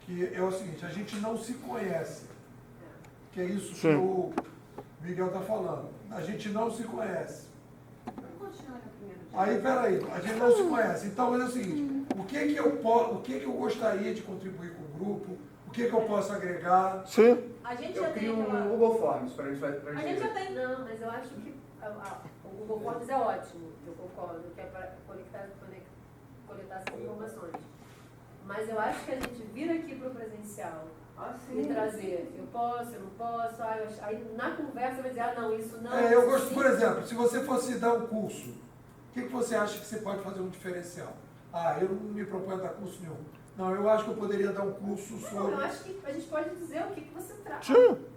que é o seguinte, a gente não se conhece. Que é isso que o Miguel está falando. A gente não se conhece. Aí, peraí, a gente não se conhece. Então, é o seguinte, o que eu gostaria de contribuir com o grupo, o que eu posso agregar. Sim. A gente Eu já tem crio aquela... um Google Forms para a gente A gente já tem... Não, mas eu acho que o Google Forms é ótimo, eu concordo, que é para coletar essas informações. Mas eu acho que a gente vir aqui para o presencial e trazer, eu posso, eu não posso, aí na conversa vai dizer, não, isso não. Eu gosto, por exemplo, se você fosse dar um curso, o que você acha que você pode fazer um diferencial? Eu não me proponho a dar curso nenhum. Não, eu acho que eu poderia dar um curso sobre... Não, eu acho que a gente pode dizer o que você traz.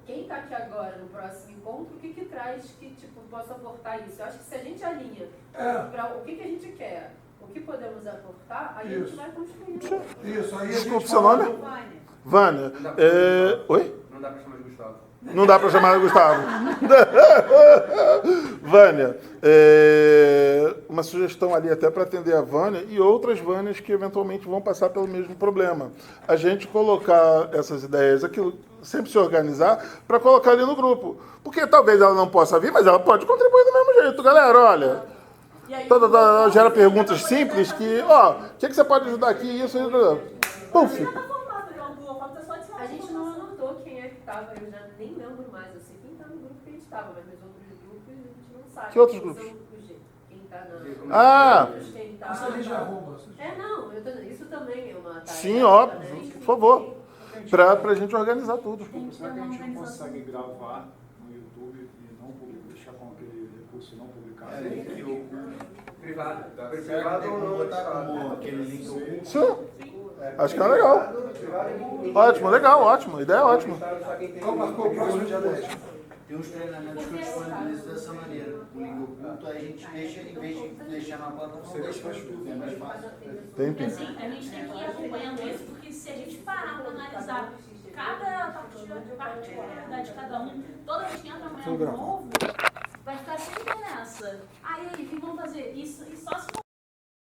Quem está aqui agora, no próximo encontro, o que traz que, possa aportar isso? Eu acho que se a gente alinha para o que a gente quer, o que podemos aportar, aí a gente vai construindo. Isso, aí a Desculpa, gente seu nome? Não Vânia. dá pra Oi? Não dá para chamar de Gustavo. Não dá para chamar de Gustavo. Vânia, uma sugestão ali até para atender a Vânia e outras Vânias que eventualmente vão passar pelo mesmo problema. A gente colocar essas ideias, aquilo, sempre se organizar para colocar ali no grupo. Porque talvez ela não possa vir, mas ela pode contribuir do mesmo jeito. Galera, olha, gera perguntas simples que, o que você pode ajudar aqui, isso, puf. A gente não anotou quem é que estava, eu já nem lembro mais, eu sei quem está no grupo que a gente estava, mas nos outros grupos a gente não sabe. Que outros grupos? Quem está Quem tá isso a gente arruma. não, isso também é uma tarefa. Sim, óbvio, por favor. Para a gente organizar tudo. Será que a gente não consegue gravar no YouTube e não deixar com aquele recurso não publicado? Privado. Privado ou não botar como aquele link oculto? Sim. Acho que é legal. Ótimo, legal, ótimo. Ideia ótima. Então marcou o próximo dia 10. Tem uns treinamentos que eu disponibilizo dessa maneira. O link oculto, aí a gente deixa, em vez de deixar na plataforma, deixa para YouTube, é mais fácil. Entendi. Assim, a gente tem que ir acompanhando isso, porque se a gente parar para analisar cada particularidade de cada um, toda vez que entra amanhã um novo, vai ficar sempre nessa. Aí